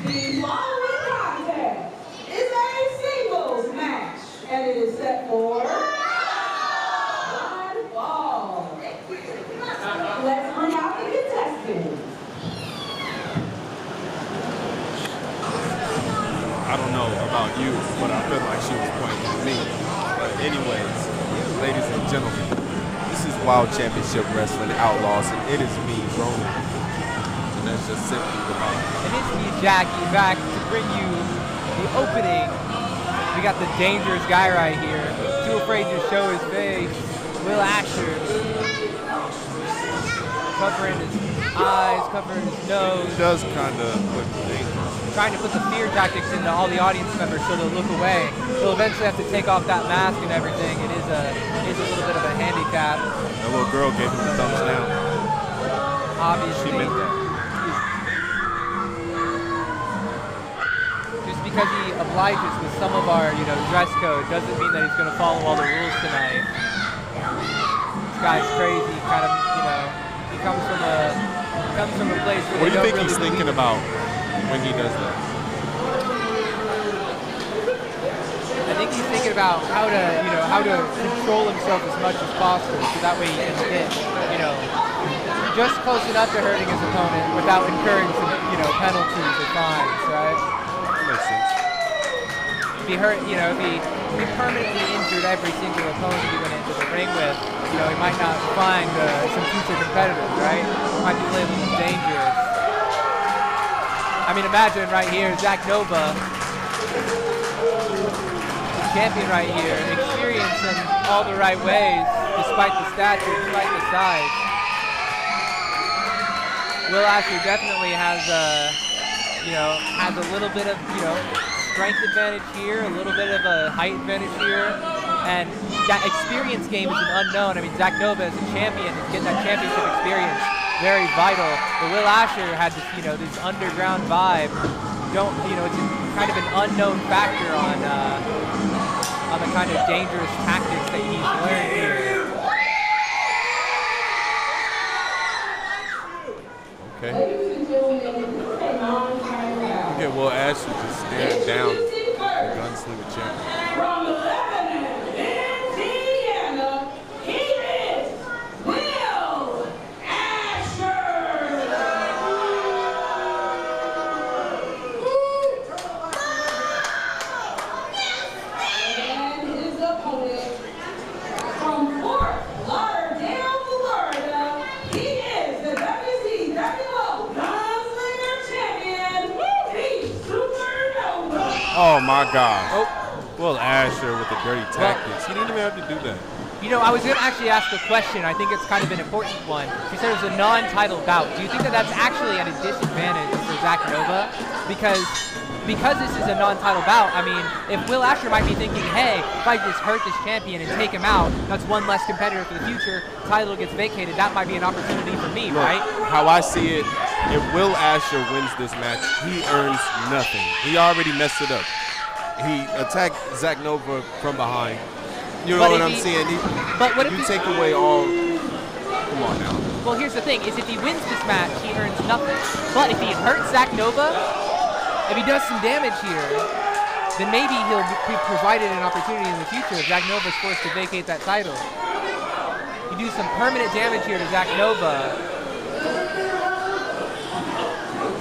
The following contest is a singles match, and it is set for one fall. Let's bring out the contestants. I don't know about you, but I feel like she was pointing at me. But anyways, ladies and gentlemen, this is Wild Championship Wrestling Outlaws, and it is me, Roman. And that's just simply the line. And it's me, Jackie, back to bring you the opening. We got the dangerous guy right here, too afraid to show his face, Will Asher. Covering his eyes, covering his nose. It does kind of look dangerous. Trying to put the fear tactics into all the audience members so they'll look away. They'll eventually have to take off that mask and everything. It is a little bit of a handicap. That little girl gave him the thumbs down. Obviously. She meant that. Just because he obliges with some of our, dress code doesn't mean that he's going to follow all the rules tonight. This guy's crazy, kind of, he comes from a place where What do you think really he's thinking about when he does that? I think he's thinking about how to control himself as much as possible, so that way he can hit, just close enough to hurting his opponent without incurring some, penalties or fines, right? That makes sense. If he hurt, if he permanently injured every single opponent he went into the ring with, he might not find some future competitors, right? Might be labeled as dangerous. I mean, imagine right here, Zach Nova, the champion right here, experienced in all the right ways, despite the stature, despite the size. Will Asher definitely has a little bit of, strength advantage here, a little bit of a height advantage here, and that experience game is an unknown. I mean, Zach Nova as a champion, getting that championship experience, very vital. But Will Asher had this, this underground vibe. It's kind of an unknown factor on the kind of dangerous tactics that he's learned here. Okay. Okay, well, Asher just staring down the gunslinger champion. From Lebanon, Indiana, he is Will Asher. And his opponent from Fort Lauderdale, Florida, he is the WCWO Gunslinger Champion, the Supernova. Oh, my gosh. Oh. Will Asher with the dirty tactics. He didn't even have to do that. I was going to actually ask a question. I think it's kind of an important one. She said it was a non-title bout. Do you think that that's actually at a disadvantage for Zach Nova? Because this is a non-title bout, I mean, if Will Asher might be thinking, hey, if I just hurt this champion and take him out, that's one less competitor for the future, title gets vacated, that might be an opportunity for me, Look, right? How I see it, if Will Asher wins this match, he earns nothing. He already messed it up. He attacked Zach Nova from behind. You know what I'm saying? But what if you take away all... Come on now. Well, here's the thing, is if he wins this match, he earns nothing. But if he hurts Zach Nova, if he does some damage here, then maybe he'll be provided an opportunity in the future if Zach Nova's forced to vacate that title. You do some permanent damage here to Zach Nova.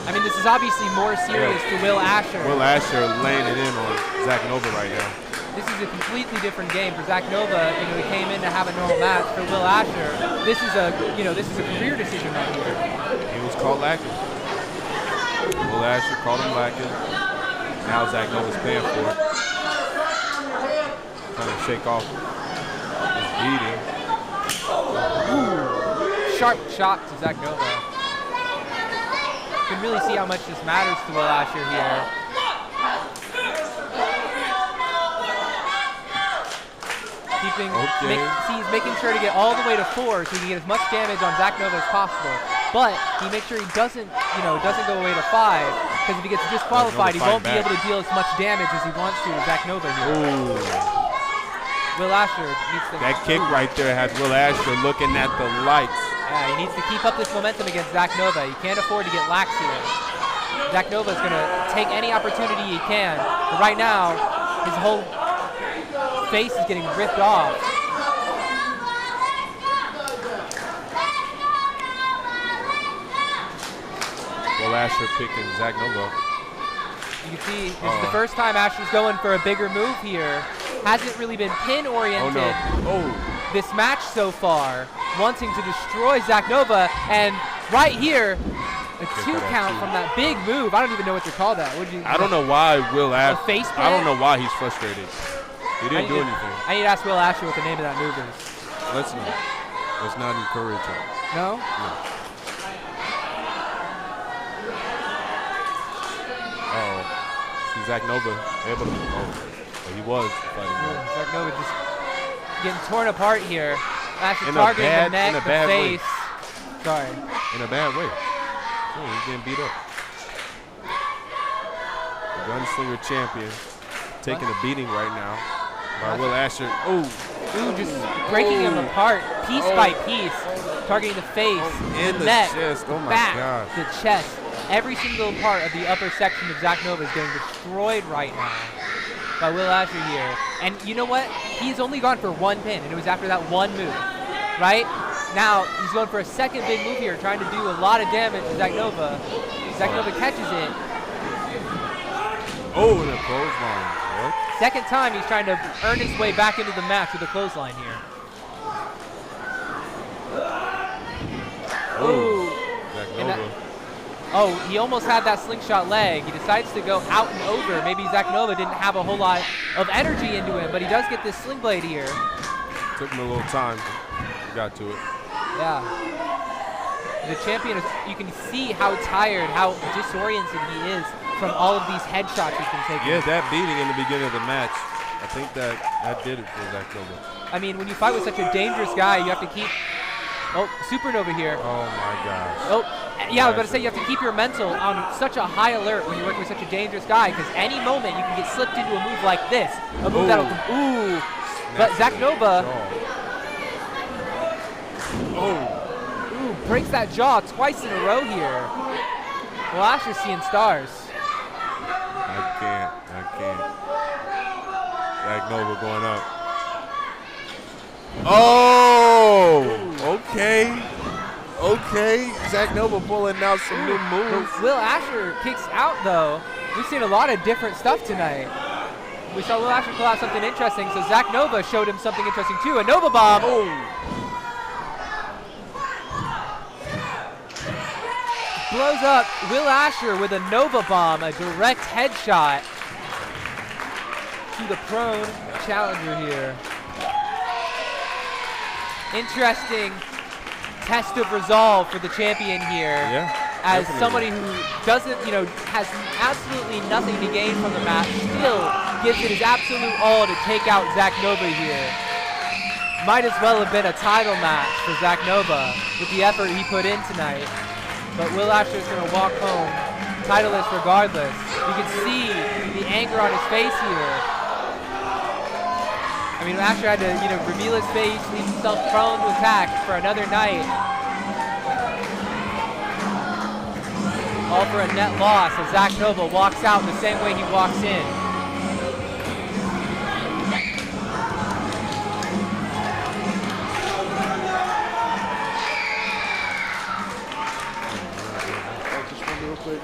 I mean, this is obviously more serious to Will Asher. Will Asher laying it in on Zach Nova right now. This is a completely different game for Zach Nova. He came in to have a normal match. For Will Asher, this is a career decision right here. He was caught lacking. Will Asher caught him lacking. Now Zach Nova's paying for it. Trying to shake off his beating. Ooh, sharp shot to Zach Nova. You can really see how much this matters to Will Asher here. He's making sure to get all the way to 4 so he can get as much damage on Zach Nova as possible. But he makes sure he doesn't go away to 5, because if he gets disqualified, he won't be able to deal as much damage as he wants to Zach Nova here. Ooh. Will Asher needs to... That kick right there had Will Asher looking at the lights. Yeah, he needs to keep up this momentum against Zach Nova. He can't afford to get lax here. Zack Nova's going to take any opportunity he can. But right now, his whole face is getting ripped off. Will Asher picking Zack Nova. You can see this is the first time Asher's going for a bigger move here. Hasn't really been pin-oriented this match so far, wanting to destroy Zack Nova. And right here, a 2 count from that big move. I don't even know what to call that. I don't know why Will Asher. Face plant? I don't know why he's frustrated. He didn't do anything. I need to ask Will Asher what the name of that move is. Let's not encourage him. No? No. See Zack Nova able to. Well, he was fighting. Zack Nova just getting torn apart here. Asher In targeting a the neck, the bad face. way. Sorry. In a bad way. Oh, he's getting beat up. The Gunslinger champion taking a beating right now by Will Asher. Ooh, just breaking him apart piece by piece. Targeting the face, and the neck, chest. Oh my back, gosh. the chest. Every single part of the upper section of Zack Nova is getting destroyed right now by Will Asher here. And you know what? He's only gone for 1 pin, and it was after that 1 move, right? Now, he's going for a second big move here, trying to do a lot of damage to Zack Nova. Zack Nova catches it. Oh, and a clothesline. What? Second time he's trying to earn his way back into the match with a clothesline here. Oh, Zack Nova. Oh, he almost had that slingshot leg. He decides to go out and over. Maybe Zack Nova didn't have a whole lot of energy into him, but he does get this sling blade here. Took him a little time. He got to it. Yeah. The champion is, you can see how tired, how disoriented he is from all of these headshots he's been taking. Yeah, that beating in the beginning of the match, I think that did it for Zack Nova. I mean, when you fight with such a dangerous guy, you have to keep... Oh, Supernova here. Oh, my gosh. Oh, yeah, I was about to say you have to keep your mental on such a high alert when you're working with such a dangerous guy, because any moment you can get slipped into a move like this. A move that'll... Ooh. But Zack Nova... Ooh, breaks that jaw twice in a row here. Well, Asher's seeing stars. I can't. Zack Nova going up. Oh! Okay. Zack Nova pulling out some new moves. Will Asher kicks out, though. We've seen a lot of different stuff tonight. We saw Will Asher pull out something interesting, so Zack Nova showed him something interesting, too. A Nova Bomb. Oh. Blows up Will Asher with a Nova Bomb, a direct headshot to the prone challenger here. Interesting test of resolve for the champion here. Yeah, as definitely. somebody who doesn't, has absolutely nothing to gain from the match, still gives it his absolute all to take out Zack Nova here. Might as well have been a title match for Zack Nova with the effort he put in tonight. But Will Asher's going to walk home titleless regardless. You can see the anger on his face here. I mean, Asher had to, reveal his face, leave himself prone to attack for another night. All for a net loss as Zack Nova walks out the same way he walks in. Just one real quick.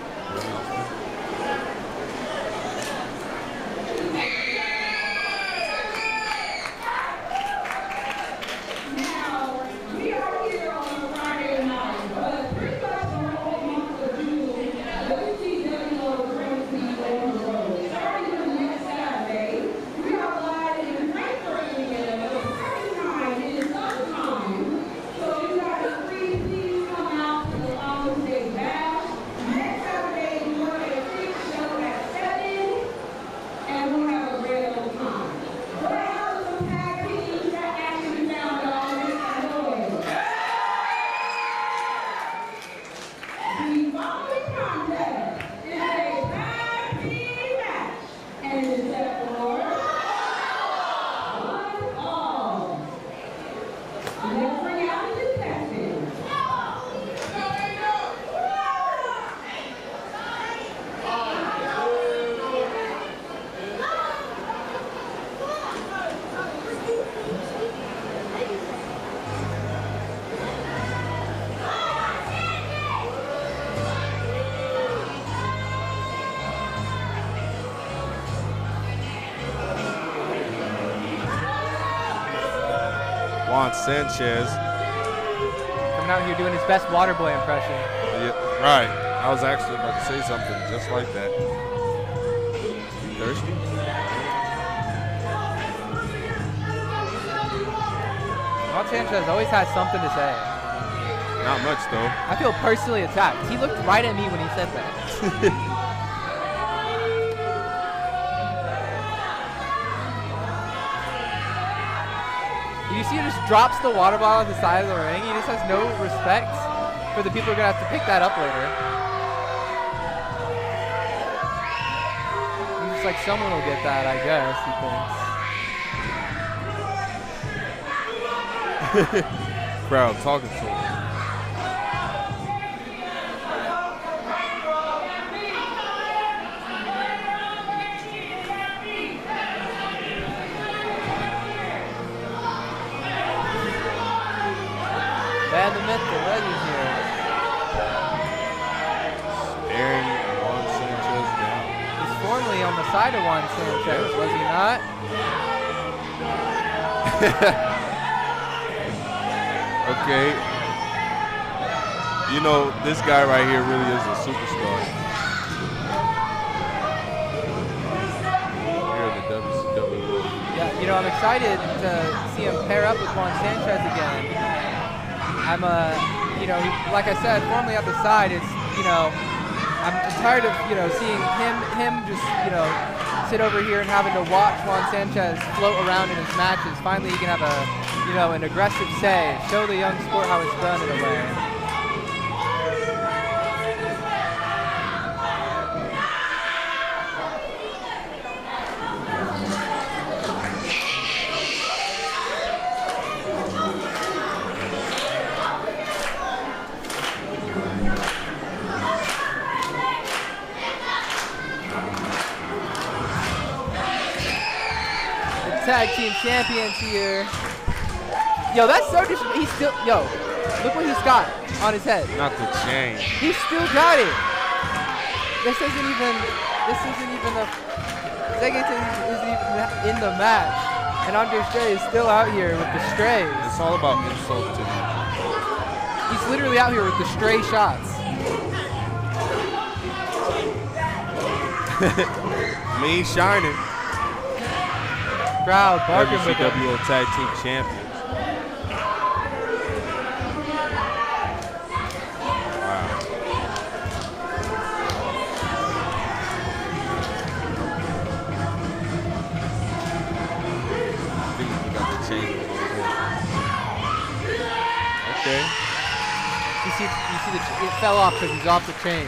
Juan Sanchez. Coming out here doing his best Waterboy impression. Yeah, right. I was actually about to say something just like that. You thirsty? Juan Sanchez always has something to say. Not much, though. I feel personally attacked. He looked right at me when he said that. You see, he just drops the water bottle at the side of the ring. He just has no respect for the people who are going to have to pick that up later. He's just like, someone will get that, I guess, he thinks. Crowd talking to him. Man, the myth, the legend here. Staring Juan Sanchez down. He's formerly on the side of Juan Sanchez, was he not? Okay. You know, this guy right here really is a superstar. Here in the WCWO. Yeah, you know, I'm excited to see him pair up with Juan Sanchez again. I'm you know, like I said, formerly at the side, it's, you know, I'm tired of, you know, seeing him just, you know, sit over here and having to watch Juan Sanchez float around in his matches. Finally, he can have a, you know, an aggressive say, show the young sport how it's done in a way. Tag team champions here. Yo, that's so disrespectful. He's still, yo, look what he's got on his head. Not the chain. He's still got it. This isn't even the, Zegate isn't even in the match. And Andre Stray is still out here with the strays. It's all about insult to him. He's literally out here with the stray shots. I mean, he's shining. Crowd barking with him. WCWO Tag Team Champions. Wow. I think we got the chain. Okay. You see it fell off because he's off the chain.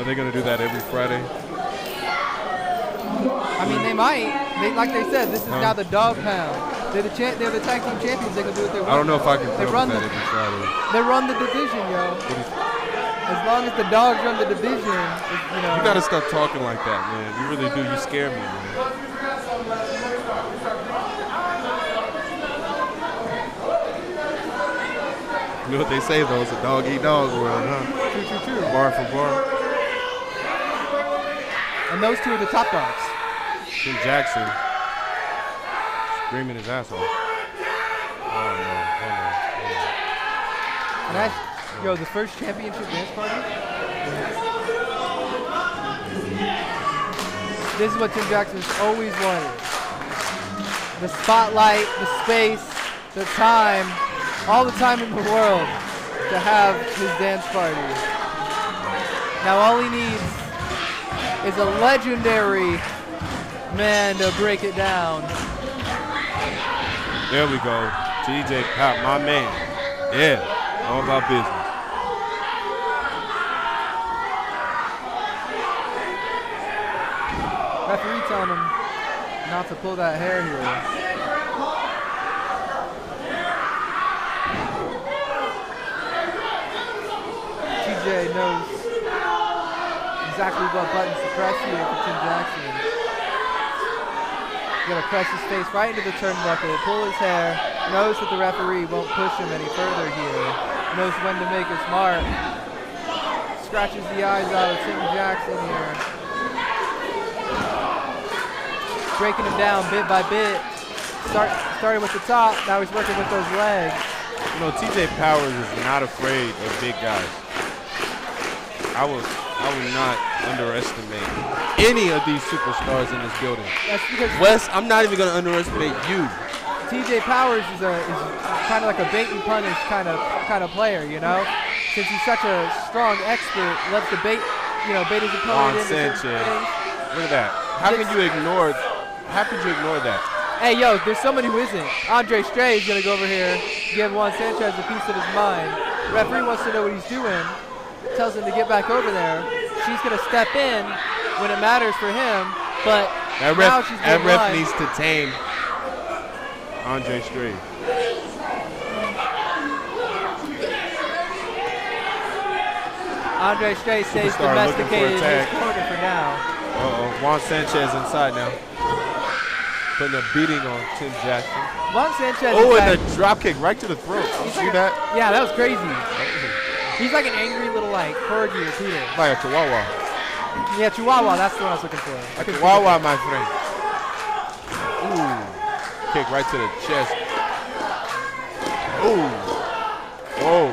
they going to do that every Friday? I mean, they might. Like they said, this is now the dog pound. They're the tag team champions. They can do what they want. I don't know if I can They put run up with that every Friday. They run the division, yo. As long as the dogs run the division, you know. You got to stop talking like that, man. You really do. You scare me, man. You know what they say, though? It's a dog-eat-dog world, huh? True. Bar for bar. And those two are the top dogs. Tim Jaxon screaming his ass off. Oh, no. And that's, yo, the first championship dance party? This is what Tim Jackson's always wanted. The spotlight, the space, the time, all the time in the world to have his dance party. Now all he needs is a legendary man to break it down. There we go. TJ Pop, my man. Yeah, all about business. Referee telling him not to pull that hair here. TJ knows exactly what buttons to press here for Tim Jaxon. He's gonna press his face right into the turnbuckle, pull his hair, knows that the referee won't push him any further here, knows when to make his mark. Scratches the eyes out of Tim Jaxon here. Breaking him down bit by bit. Started with the top, now he's working with those legs. You know, TJ Powers is not afraid of big guys. I will not underestimate any of these superstars in this building. That's because Wes, I'm not even going to underestimate you. TJ Powers is kind of like a bait and punish kind of player, you know. Since he's such a strong expert, loves to bait his opponent Juan into Sanchez. things. Look at that. How could you ignore that? Hey, yo, there's someone who isn't. Andre Stray is going to go over here, give Juan Sanchez a piece of his mind. Referee wants to know what he's doing. Tells him to get back over there. She's going to step in when it matters for him, but now she's that ref blind. needs to tame Andre Stray. Andre Stray stays Superstar domesticated in looking for a his tag. corner for now. Uh-oh, Juan Sanchez inside now. Putting a beating on Tim Jaxon. Juan Sanchez Oh, is and like, a drop kick right to the throat. You see that? yeah, that was crazy. He's like an angry little corgi or poodle. Like a chihuahua. Yeah, Chihuahua, that's the one I was looking for. A chihuahua, my friend. Ooh. Kick right to the chest. Ooh. Oh.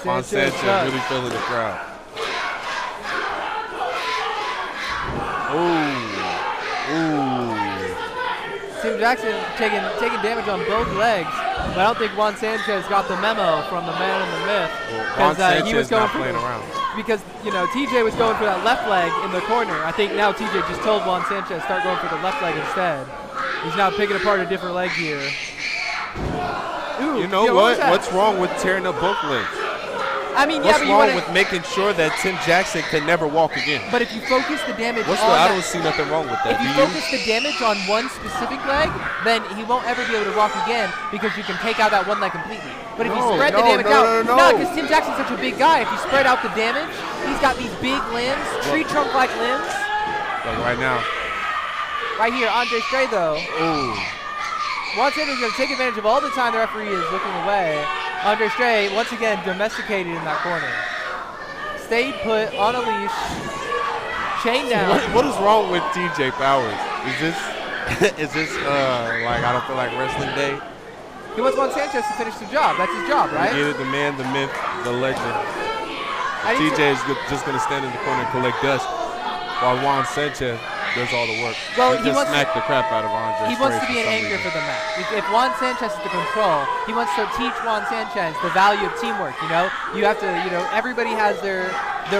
Juan Sanchez really feeling the crowd. Ooh. Tim Jaxon taking damage on both legs, but I don't think Juan Sanchez got the memo from the man in the myth. Juan Sanchez he was going not playing around. Because, TJ was going for that left leg in the corner. I think now TJ just told Juan Sanchez start going for the left leg instead. He's now picking apart a different leg here. Ooh, You know what? What's wrong with tearing up both legs? I mean, What's yeah, but wrong with making sure that Tim Jaxon can never walk again? But if you focus the damage I don't see nothing wrong with that. If you focus the damage on one specific leg, then he won't ever be able to walk again because you can take out that one leg completely. But if you spread the damage out, because Tim Jaxon's such a big guy, if you spread out the damage, he's got these big limbs, tree trunk-like limbs. Like right now. Right here, Andre Stray though. Ooh. Juan Sanchez is going to take advantage of all the time the referee is looking away. Andre Stray, once again, domesticated in that corner. Stayed put on a leash, chained down. What is wrong with TJ Powers? Is this like I don't feel like wrestling day? He wants Juan Sanchez to finish the job. That's his job, right? You get it, the man, the myth, the legend. TJ is just going to stand in the corner and collect dust while Juan Sanchez does all the work. Well, he just smacked the crap out of Andre. He wants to be an anchor for the match. If Juan Sanchez is the control, he wants to teach Juan Sanchez the value of teamwork. You have to, everybody has their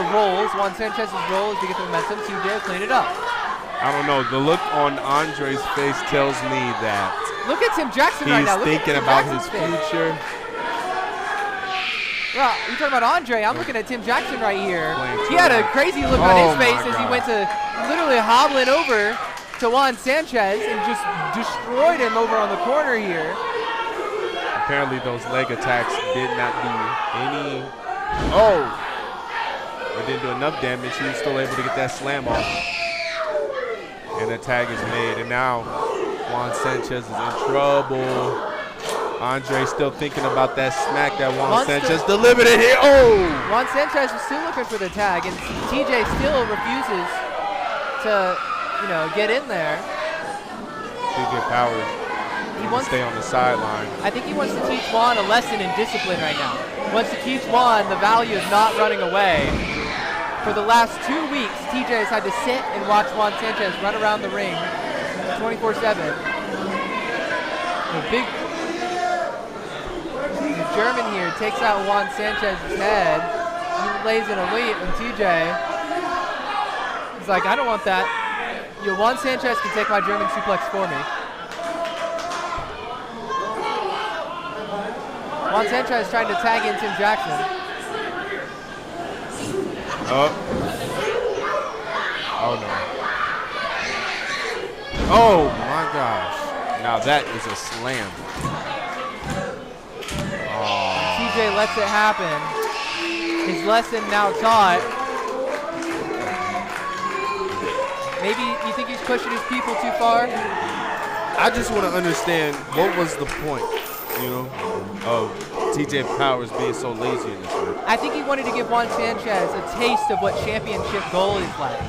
roles. Juan Sanchez's role is to get the momentum. TJ will clean it up. I don't know. The look on Andre's face tells me that Look at Tim Jaxon right now. he's Look thinking at Tim about Jackson's his face. future. Well, you're talking about Andre. I'm looking at Tim Jaxon right here. Playing He had a too crazy look on Oh his face my as he God. went to literally hobbling over to Juan Sanchez and just destroyed him over on the corner here. Apparently those leg attacks did not do any. Oh! It didn't do enough damage. He was still able to get that slam off. And the tag is made. And now Juan Sanchez is in trouble. Andre still thinking about that smack that Juan Sanchez delivered it here. Oh! Juan Sanchez is still looking for the tag, and TJ still refuses to, get in there. TJ Powers wants to stay on the sideline. I think he wants to teach Juan a lesson in discipline right now. He wants to teach Juan the value of not running away. For the last 2 weeks, TJ has had to sit and watch Juan Sanchez run around the ring 24/7. The German here takes out Juan Sanchez's head. He lays in a leap, and TJ is like, I don't want that. Juan Sanchez can take my German suplex for me. Juan Sanchez trying to tag in Tim Jaxon. Oh no. Oh my gosh. Now that is a slam. TJ lets it happen. His lesson now taught. Maybe you think he's pushing his people too far? I just want to understand what was the point, of TJ Powers being so lazy in this match. I think he wanted to give Juan Sanchez a taste of what championship goal is like.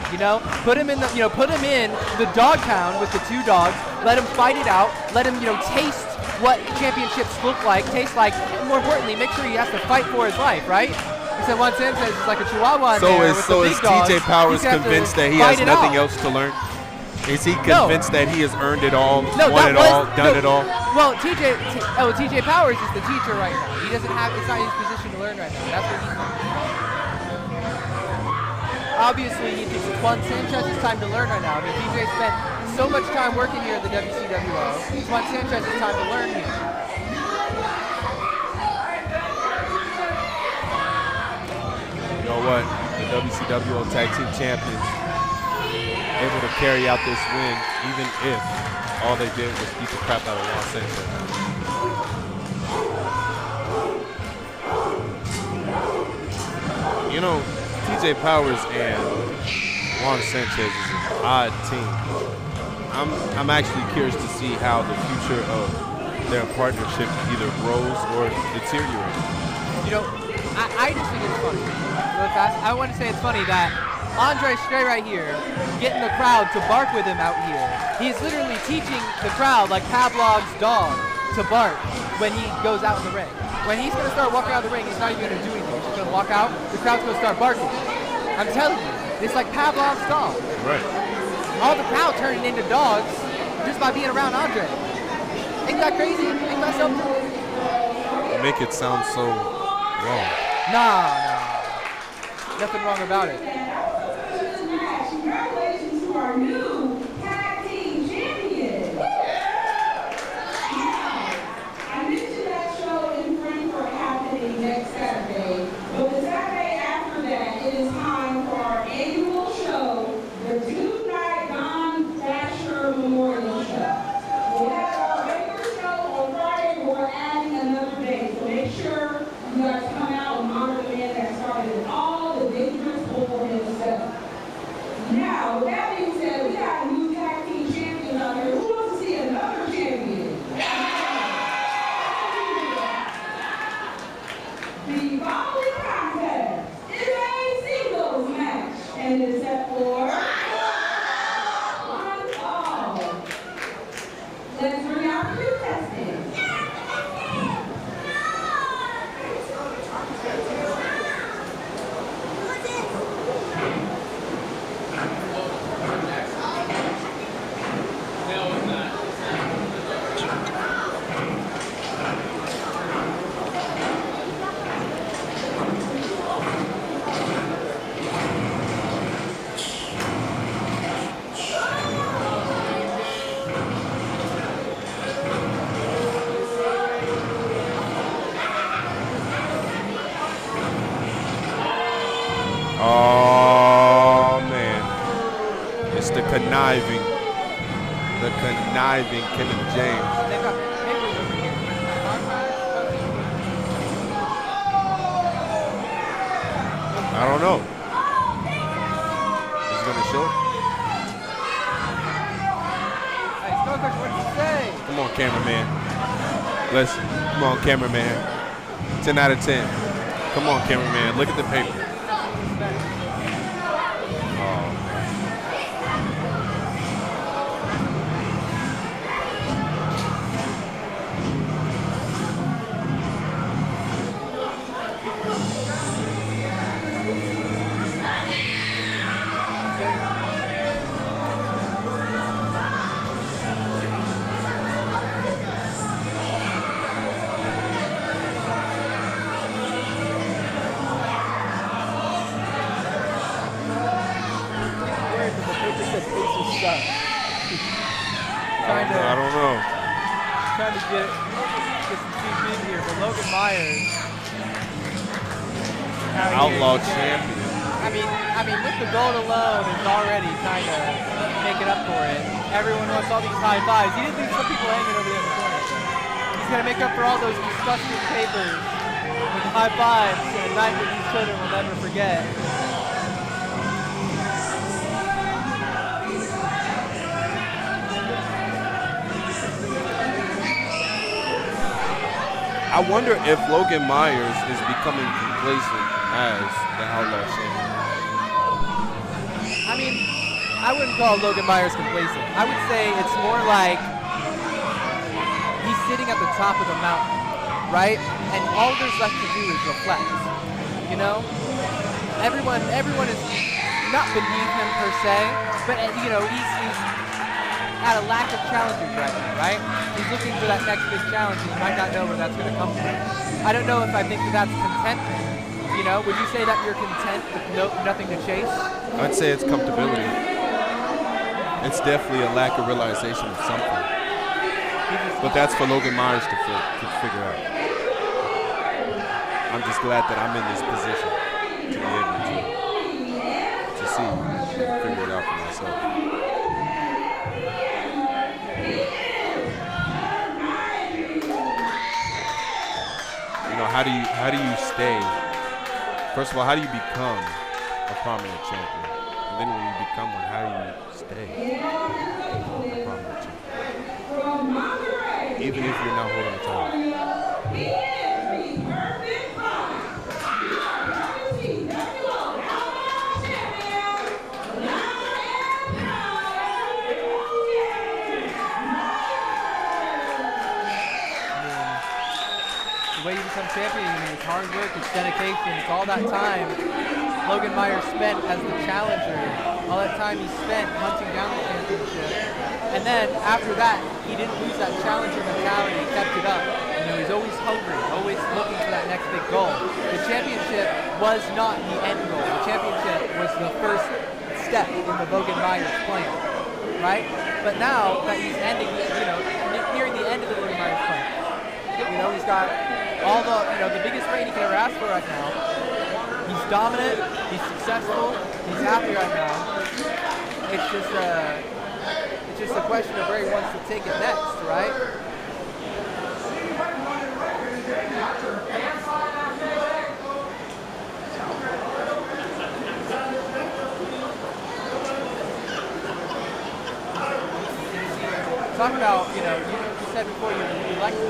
Put him in the dog pound with the two dogs. Let him fight it out. Let him, taste what championships taste like. And more importantly, make sure he has to fight for his life, right? He said Juan Sanchez is like a chihuahua in there with the big dogs. TJ Powers convinced that he has nothing else to learn? Is he convinced that he has earned it all, won it all, done it all? Well, TJ Powers is the teacher right now. He doesn't have, it's not his position to learn right now. That's what he's doing. Obviously, he thinks it's Juan Sanchez's time to learn right now. I mean, TJ spent so much time working here at the WCWO. It's Juan Sanchez's time to learn here. You know what? The WCWO Tag Team Champions able to carry out this win, even if all they did was beat the crap out of Juan Sanchez. TJ Powers and Juan Sanchez is an odd team. I'm actually curious to see how the future of their partnership either grows or deteriorates. I just think it's funny. Real fast, I want to say it's funny that Andre Stray right here, getting the crowd to bark with him out here. He's literally teaching the crowd like Pavlov's dog to bark when he goes out in the ring. When he's going to start walking out of the ring, he's not even going to do anything. He's just going to walk out, the crowd's going to start barking. I'm telling you, it's like Pavlov's dog. Right. All the crowd turning into dogs just by being around Andre. Ain't that crazy? Ain't that something? You make it sound so wrong. Nah. Nothing wrong about it. Congratulations to our new tag team champion. I mentioned that show in Frankfurt happening next Saturday, but the Saturday after that, it is time for our annual show, the Two-Night Don Dasher Memorial Show. We'll have our regular show on Friday, but we're adding another day, so make sure you guys come out and honor the man that started it all. Now, with that being said, we got a new tag team champion out here. Who wants to see another champion? The following contest is a singles match, and it is set for one fall. Let's bring out the contestants. the conniving Kenneth James. They got papers over here. I don't know. Is he gonna show? Hey, Snowcrunch, what did you say? Come on, cameraman. Listen, come on, cameraman. 10 out of 10. Come on, cameraman. Look at the paper. I don't know. Trying to get some cheap in here, but Logan Myers. Outlaw champion. I mean, with the gold alone, is already kind of making up for it. Everyone wants all these high fives. He did leave some people hanging over there in the corner. He's gonna make up for all those disgusting papers with high fives and a night that these children will never forget. I wonder if Logan Myers is becoming complacent as the Outlaw champion. I mean, I wouldn't call Logan Myers complacent. I would say it's more like he's sitting at the top of the mountain, right? And all there's left to do is reflect, you know? Everyone is not beneath him per se, but you know, he's at a lack of challenges right now, right? He's looking for that next big challenge, and he might not know where that's going to come from. I don't know if I think that that's contentment. You know, would you say that you're content with nothing to chase? I'd say it's comfortability. It's definitely a lack of realization of something. But that's for Logan Myers to figure out. I'm just glad that I'm in this position to be able to see and figure it out for myself. You know, how do you stay? First of all, how do you become a prominent champion? And then when you become one, how do you stay a prominent champion? Even if you're not holding the title. The way you become champion, I mean, it's hard work, it's dedication, it's all that time Logan Myers spent as the challenger, all that time he spent hunting down the championship. And then after that, he didn't lose that challenger mentality, he kept it up. You know, he's always hungry, always looking for that next big goal. The championship was not the end goal. The championship was the first step in the Logan Myers plan, right? But now that he's ending, you know, nearing the end of the Logan Myers plan, you know, he's got all the, you know, the biggest reign he can ever ask for right now. He's dominant, he's successful, he's happy right now. It's just a question of where he wants to take it next, right? Talk about, you know, you said before you like the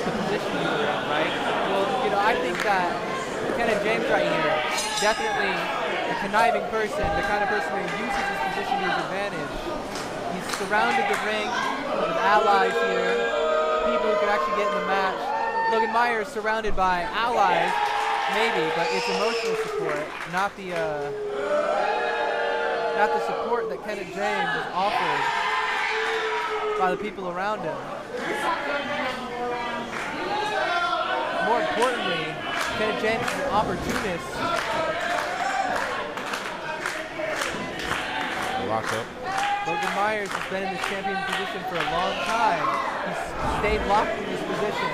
position you were in, right? Well, you know, I think that Kenneth James right here, definitely a conniving person, the kind of person who uses his position to his advantage. He's surrounded the ring with allies here, people who could actually get in the match. Logan Myers surrounded by allies, maybe, but it's emotional support, not the support that Kenneth James has offered by the people around him. More importantly, Kenneth James is an opportunist. Lock up. Logan Myers has been in this champion position for a long time. He's stayed locked in this position.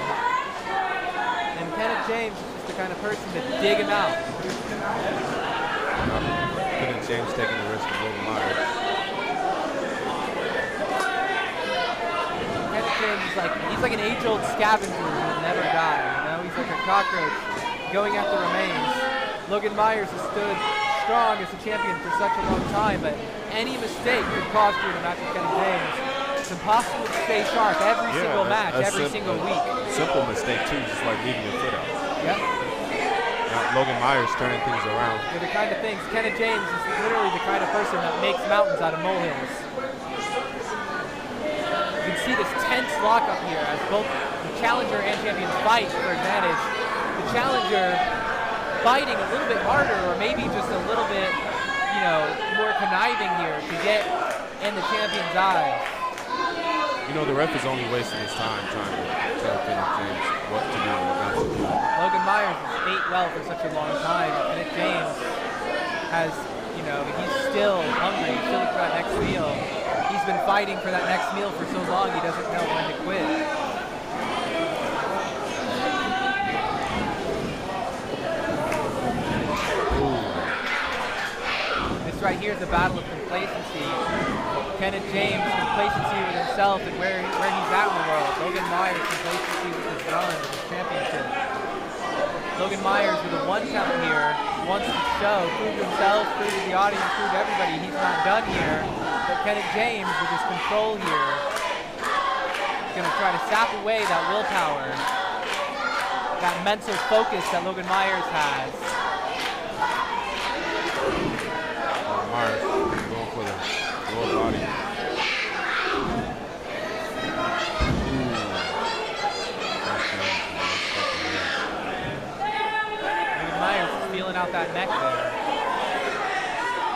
And Kenneth James is just the kind of person to dig him out. Kenneth James taking the risk of Logan Myers. he's like an age-old scavenger who will never die. You know, he's like a cockroach going after remains. Logan Myers has stood strong as a champion for such a long time, but any mistake could cost you in a match with Kenneth James. It's impossible to stay sharp every single match, every single week. Simple mistake too, just like leaving your foot out. Yep. Now, Logan Myers turning things around. They're the kind of things. Kenneth James is literally the kind of person that makes mountains out of molehills. You can see this tense lockup here as both the challenger and champion fight for advantage. The challenger fighting a little bit harder, or maybe just a little bit, you know, more conniving here to get in the champion's eyes. You know, the ref is only wasting his time trying to tell Kenneth James what to do and what not to do. Logan Myers has ate well for such a long time. Kenneth James has, you know, he's still hungry. He's still looking for that next meal. He's been fighting for that next meal for so long, he doesn't know when to quit. This right here is a battle of complacency. Kenneth James, complacency with himself and where he's at in the world. Logan Myers, complacency with his run, with his championship. Logan Myers with a 1 count here, wants to show, prove himself, prove to the audience, prove to everybody he's not done here. But Kenneth James with his control here is going to try to sap away that willpower, that mental focus that Logan Myers has. Myers going for the lower body. Logan Myers is feeling out that neck there.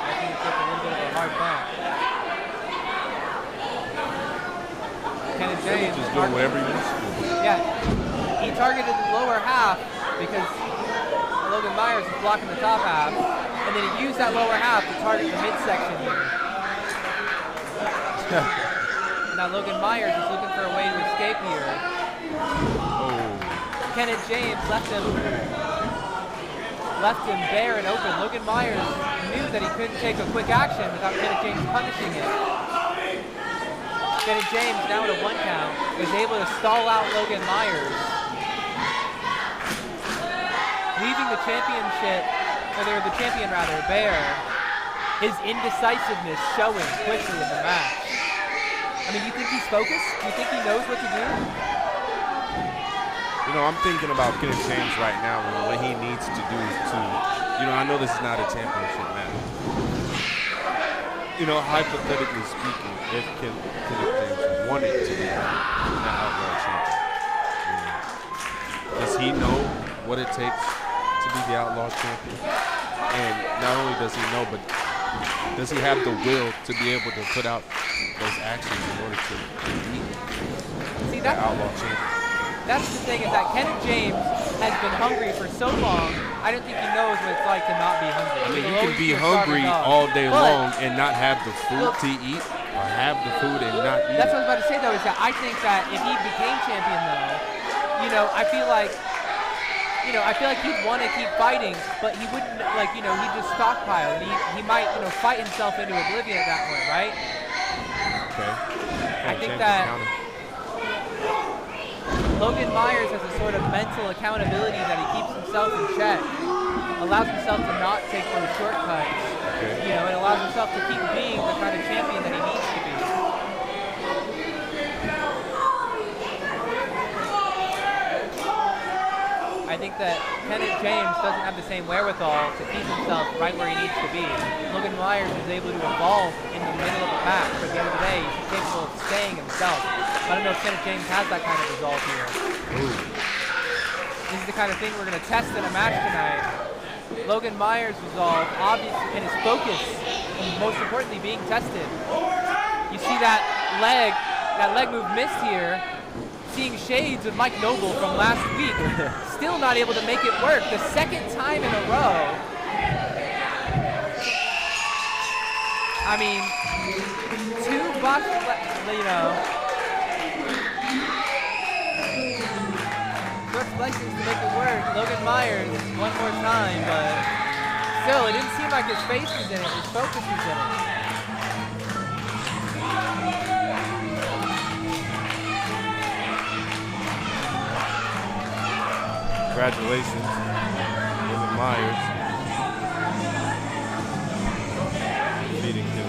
I think he took a little bit of a hard bump. Kenneth James just doing whatever he wants to do. Yeah, he targeted the lower half because Logan Myers was blocking the top half, and then he used that lower half to target the midsection here. Now Logan Myers is looking for a way to escape here. Kenneth James left him bare and open. Logan Myers knew that he couldn't take a quick action without Kenneth James punishing it. Kenneth James, now at a 1 count, is able to stall out Logan Myers, leaving the championship, or the champion rather, bare. His indecisiveness showing quickly in the match. I mean, you think he's focused? You think he knows what to do? You know, I'm thinking about Kenneth James right now and what he needs to do to, you know, I know this is not a championship match. You know, hypothetically speaking, if Kenneth James wanted to be an outlaw champion, does he know what it takes to be the outlaw champion? And not only does he know, but does he have the will to be able to put out those actions in order to be the outlaw champion? That's the thing, is that Kenneth James has been hungry for so long, I don't think he knows what it's like to not be hungry. I mean, you can be hungry all day long and not have the food to eat, or have the food and not eat. That's what I was about to say, though, is that I think that if he became champion, though, you know, I feel like he'd want to keep fighting, but he wouldn't, like, you know, he'd just stockpile, and he might, you know, fight himself into oblivion at that point, right? Okay. I think that Logan Myers has a sort of mental accountability that he keeps himself in check, allows himself to not take those shortcuts, you know, and allows himself to keep being the kind of champion that he needs to be. I think that Kenneth James doesn't have the same wherewithal to keep himself right where he needs to be. Logan Myers is able to evolve in the middle of the match, but at the end of the day, he's capable of staying himself. I don't know if Kenneth James has that kind of resolve here. This is the kind of thing we're going to test in a match tonight. Logan Myers' resolve, obviously, and his focus, and most importantly, being tested. You see that leg move missed here. Seeing shades of Mike Noble from last week, still not able to make it work. The second time in a row. I mean, 2 botched, you know, short flexes to make it work. Logan Myers, 1 more time, but still, it didn't seem like his face was in it. His focus was in it. Congratulations, William Myers. Beating him.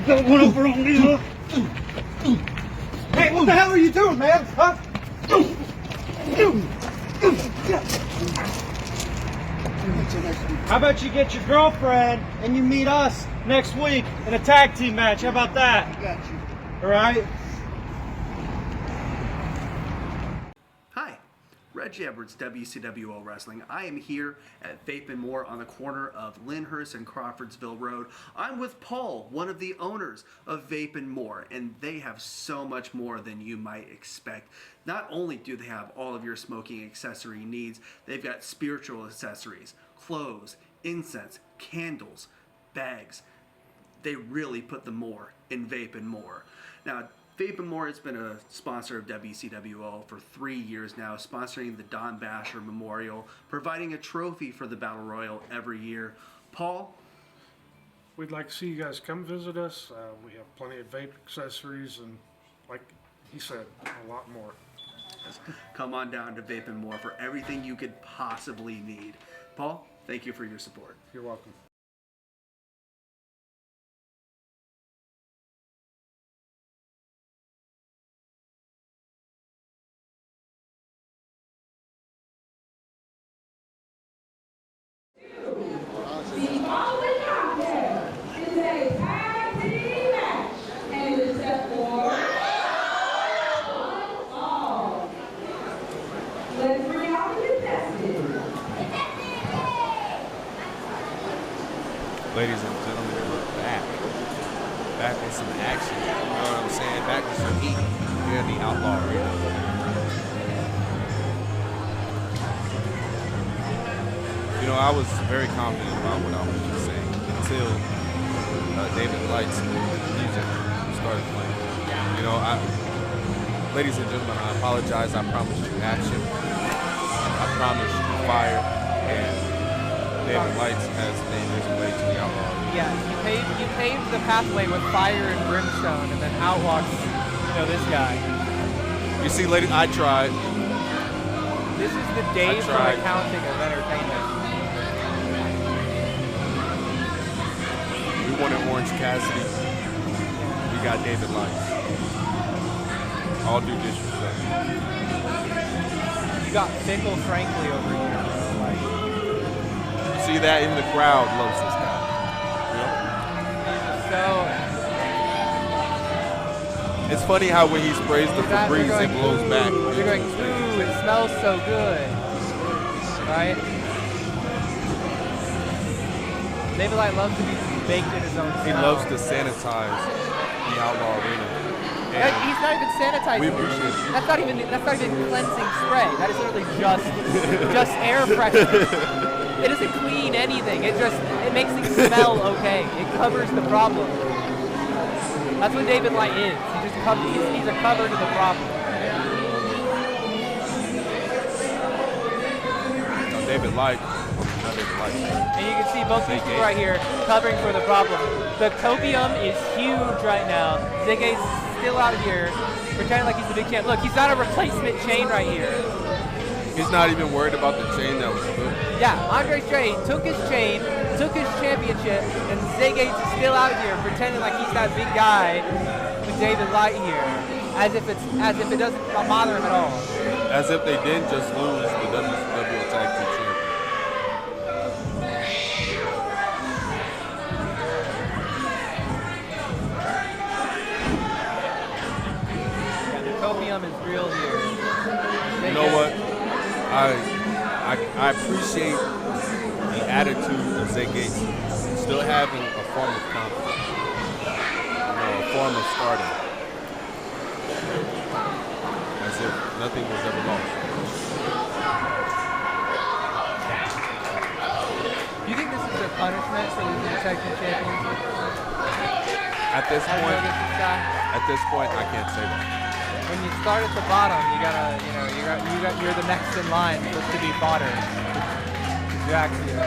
Got one over on me, huh? Hey, what the hell are you doing, man? Huh? How about you get your girlfriend and you meet us next week in a tag team match? How about that? I got you. All right? Hi, Reggie Edwards, WCWO Wrestling. I am here at Vape and More on the corner of Lyndhurst and Crawfordsville Road. I'm with Paul, one of the owners of Vape and More, and they have so much more than you might expect. Not only do they have all of your smoking accessory needs, they've got spiritual accessories, clothes, incense, candles, bags. They really put the more in Vape and More. Now, Vape and More has been a sponsor of WCWO for 3 years now, sponsoring the Don Basher Memorial, providing a trophy for the Battle Royal every year. Paul? We'd like to see you guys come visit us. We have plenty of vape accessories and, like he said, a lot more. Come on down to Vape and More for everything you could possibly need. Paul, thank you for your support. You're welcome. The following contest is a tag team match, and it's set for one fall. Let's bring out the contestants. Ladies and gentlemen, we're back. Back with some action. You know what I'm saying? Back with some heat here in the Outlaw Arena. You know, I was very confident about what I was just saying until David Light's music started playing. You know, ladies and gentlemen, I apologize. I promised you action. I promised you fire. And David Lights has made his way to the Outlaw Arena. Yeah, you paved the pathway with fire and brimstone, and then out walks, this guy. You see, ladies, I tried. This is the Dave from accounting of entertainment. We wanted Orange Cassidy. We got David Lights. All due disrespect. You got Fickle Frankly over here. You see that? Even the crowd loves this guy. You know? It's funny how when he sprays the Febreze, it blows back. You're going, ooh, it smells so good. Right? David Light loves to be baked in his own smell. He loves to sanitize the Outlaw Arena. He's not even sanitizing. That's not even cleansing spray. That is literally just air freshener. It doesn't clean anything. It makes things smell okay. It covers the problem. That's what David Light is. He's a cover to the problem. David Light. And you can see both these people right here covering for the problem. The copium is huge right now. Ziggy's still out here pretending like he's the big champ. Look, he's got a replacement chain right here. He's not even worried about the chain that was put. Yeah, Andre Stray took his chain, took his championship, and Ziggy's still out here pretending like he's that big guy with David Light here, as if it doesn't bother him at all. As if they didn't just lose the WCWO Tag Team Champion. Copium is real here. You know what? I appreciate the attitude of Zay Gates still having a form of confidence, a form of stardom, as if nothing was ever lost. Do you think this is a punishment for losing tag team champions. At this How do you point, go against this guy? at this point, I can't say that. When you start at the bottom, you gotta, you're the next in line to be fodder. Jax here.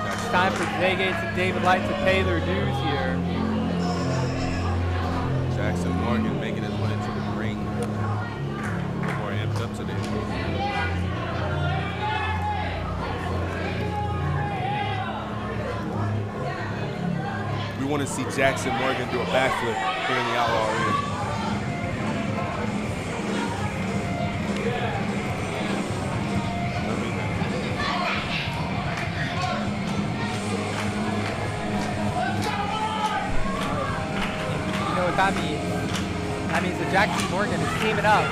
It's time for Zay Gates and David Light to pay their dues here. Jaxon Morgan making his way to the ring. More amped up today. We want to see Jaxon Morgan do a backflip here in the Outlaw Arena. You know what that means? That means that Jaxon Morgan is teaming up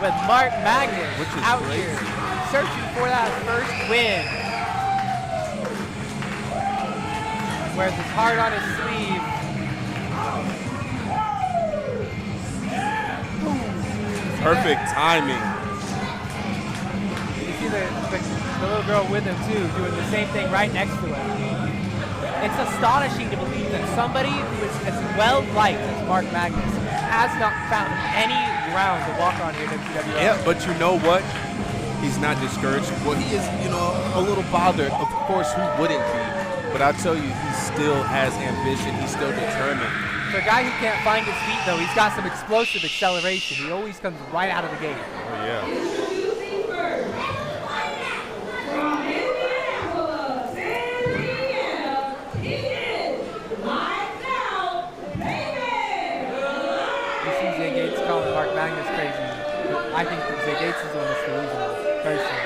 with Magnus, which is out crazy. here searching for that first win. Wears his heart on his sleeve. Perfect timing. You see the little girl with him too, doing the same thing right next to him. It's astonishing to believe that somebody who is as well liked as Mark Magnus has not found any ground to walk on here in WCWO. Yeah, but you know what? He's not discouraged. Well, he is, a little bothered. Of course, who wouldn't be? But I'll tell you, he still has ambition. He's still determined. For a guy who can't find his feet, though, he's got some explosive acceleration. He always comes right out of the gate. Oh, yeah. Introducing first, from Indianapolis, Indiana, he is lights out, David. You see Zay Gates calling Mark Magnus crazy. I think that Zay Gates is the one that's delusional, personally.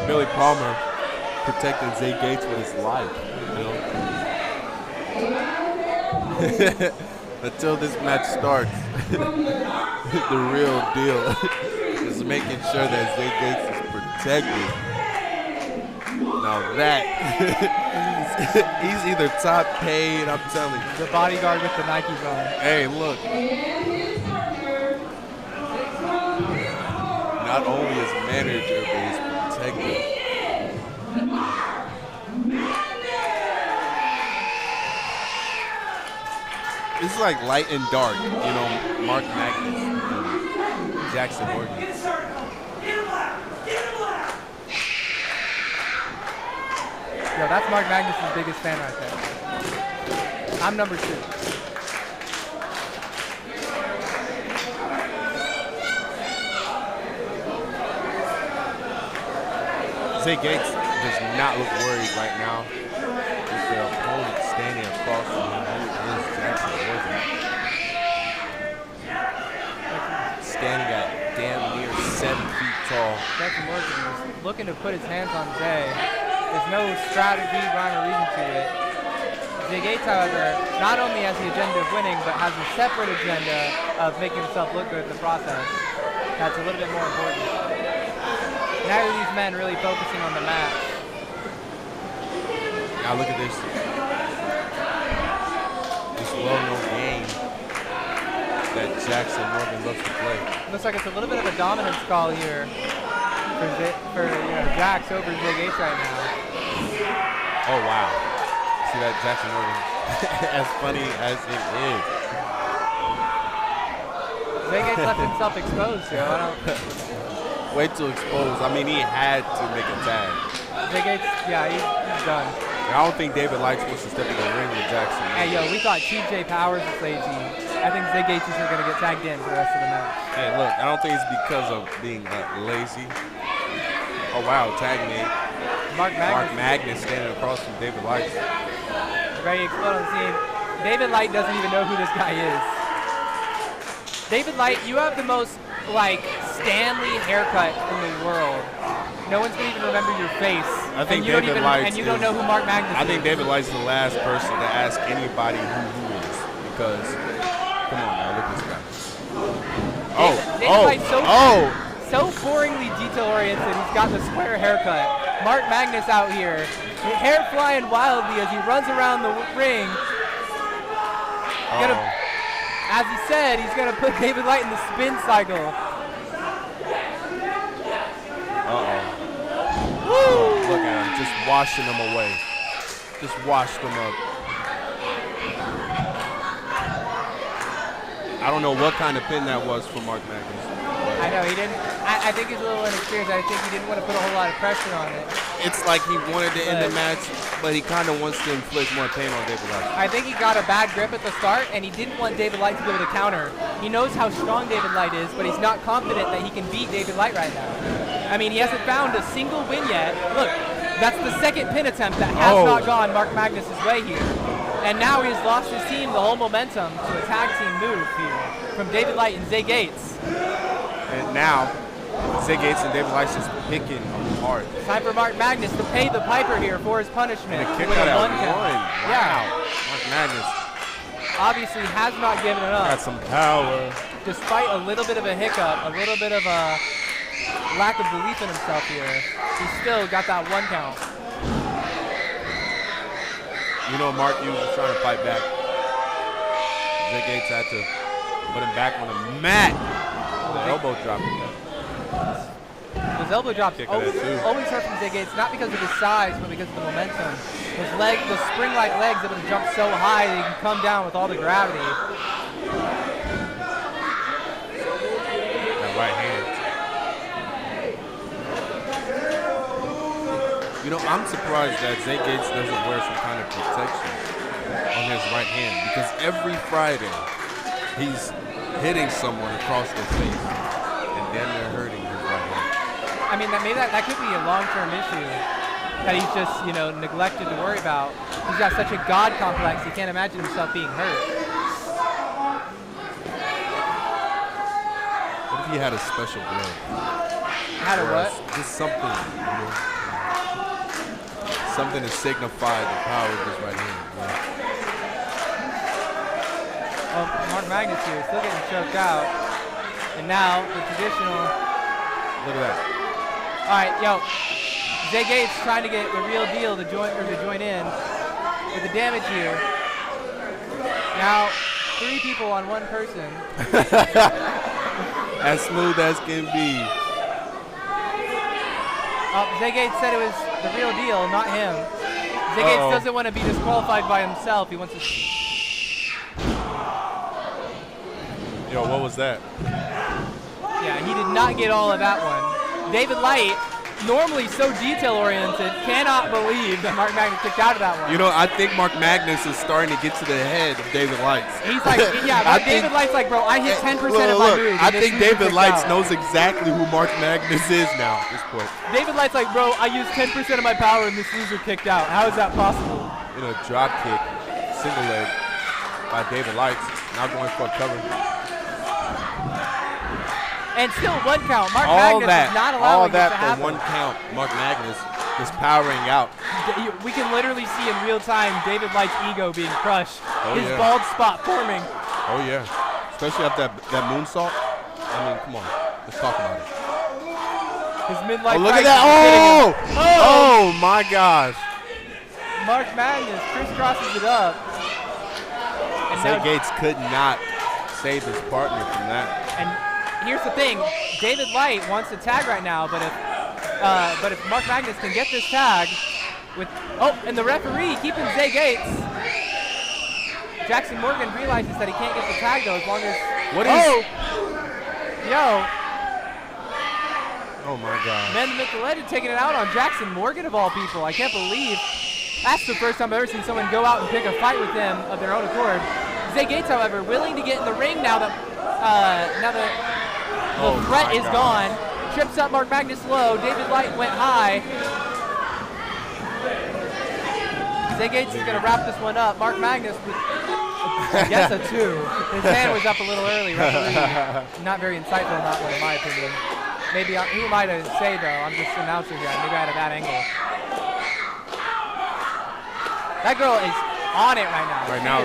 Billy Palmer protecting Zay Gates with his life, Until this match starts, the real deal is making sure that Zay Gates is protected. Now that, he's either top paid, I'm telling you. The bodyguard with the Nikes on. Hey, look. Not only is manager, but he's protected. This is like light and dark, Mark Magnus and Jaxon Morgan. Yo, that's Mark Magnus' biggest fan right there. I'm number 2. Zay Gates does not look worried right now with their opponent standing across from him. Who is Jaxon Morgan? Standing at damn near 7 feet tall. Jaxon Morgan is looking to put his hands on Zay. There's no strategy, rhyme, or reason to it. Zay Gates, however, not only has the agenda of winning, but has a separate agenda of making himself look good in the process. That's a little bit more important. Neither of these men really focusing on the match. Now look at this. This well-known game that Jaxon Morgan loves to play. Looks like it's a little bit of a dominance call here for Jax over Zay Gates right now. Oh, wow. See that Jaxon Morgan? As funny as it is. Zay Gates left himself exposed, yo. Way too exposed. I mean, he had to make a tag. Zay Gates, yeah, he's done. I don't think David Light's supposed to step in the ring with Jaxon. Hey, yo, we thought TJ Powers was lazy. I think Zay Gates is going to get tagged in for the rest of the match. Hey, look, I don't think it's because of being lazy. Oh, wow, tag made. Mark Magnus standing across from David Light. Ready to explode on the scene. David Light doesn't even know who this guy is. David Light, you have the most, Stanley haircut in the world. No one's going to even remember your face. I think and you David Light and you don't know who Mark Magnus is. I think David Light's the last person to ask anybody who is, because David Light's so boringly detail-oriented, he's got the square haircut. Mark Magnus out here, hair flying wildly as he runs around the ring. As he said, he's going to put David Light in the spin cycle. Look at him, just washing them away. Just washed them up. I don't know what kind of pin that was for Mark Magnus. I know, he didn't. I think he's a little inexperienced. I think he didn't want to put a whole lot of pressure on it. It's like he wanted to end the match, but he kind of wants to inflict more pain on David Light. I think he got a bad grip at the start, and he didn't want David Light to be able to counter. He knows how strong David Light is, but he's not confident that he can beat David Light right now. I mean, he hasn't found a single win yet. Look, that's the second pin attempt that has not gone Mark Magnus' way here. And now he's lost his team the whole momentum to a tag team move here from David Light and Zay Gates. And now, Zay Gates and David Light's just picking apart. Time for Mark Magnus to pay the piper here for his punishment. And a kick with out a at one count. one. Yeah. Wow. Mark Magnus Obviously has not given it up. got some power. Despite a little bit of a hiccup, a little bit of a lack of belief in himself here, he's still got that one count. You know, Mark Hughes was trying to fight back. Zay Gates had to put him back on the mat. The elbow drop. His elbow drops Kick of that too. always hurt from Zay Gates, not because of his size, but because of the momentum. His leg, the spring-like legs able to jump so high that he can come down with all the gravity. That right hand. You know, I'm surprised that Zay Gates doesn't wear some kind of protection on his right hand, because every Friday he's hitting someone across the face and then they're hurting his right hand. I mean, maybe that could be a long-term issue that he's just, neglected to worry about. He's got such a God complex, he can't imagine himself being hurt. What if he had a special glove? Had a what? Just something, something to signify the power of his right hand. Well, Mark Magnus here still getting choked out. And now the traditional. Look at that. All right, Zay Gates trying to get the real deal to join in with the damage here. Now 3 people on one person. As smooth as can be. Zay Gates said it was the real deal, not him. Zay Gates doesn't want to be disqualified by himself. He wants to. Yo, what was that? Yeah, he did not get all of that one. David Light, normally so detail-oriented, cannot believe that Mark Magnus kicked out of that one. You know, I think Mark Magnus is starting to get to the head of David Lights. He's like, David Light's like, bro, I hit 10% of my moves. I think David Lights knows exactly who Mark Magnus is now at this point. David Light's like, bro, I used 10% of my power and this loser kicked out. How is that possible? Drop kick, single leg by David Lights. Now going for a cover. And still one count. Mark Magnus is not allowing this to happen. All that for one count. Mark Magnus is powering out. We can literally see in real time David Light's ego being crushed. His yeah. bald spot forming. Oh, yeah. Especially after that moonsault. I mean, come on. Let's talk about it. His midlife look at crisis that. is hitting him. Oh, my gosh. Mark Magnus crisscrosses it up. And Zay Gates could not save his partner from that. And here's the thing, David Light wants to tag right now, but if Mark Magnus can get this tag with and the referee keeping Zay Gates. Jaxon Morgan realizes that he can't get the tag though as long as Oh my God. Ben the Legend taking it out on Jaxon Morgan of all people. I can't believe that's the first time I've ever seen someone go out and pick a fight with them of their own accord. Zay Gates, however, willing to get in the ring now that the threat is gone. Trips up Mark Magnus low. David Light went high. Zay Gates is going to wrap this one up. Mark Magnus with, I guess, a 2. His hand was up a little early. Referee, not very insightful on that one, in my opinion. Maybe, who am I to say, though? I'm just an announcer here. Maybe I had a bad angle. That girl is on it right now. Right now,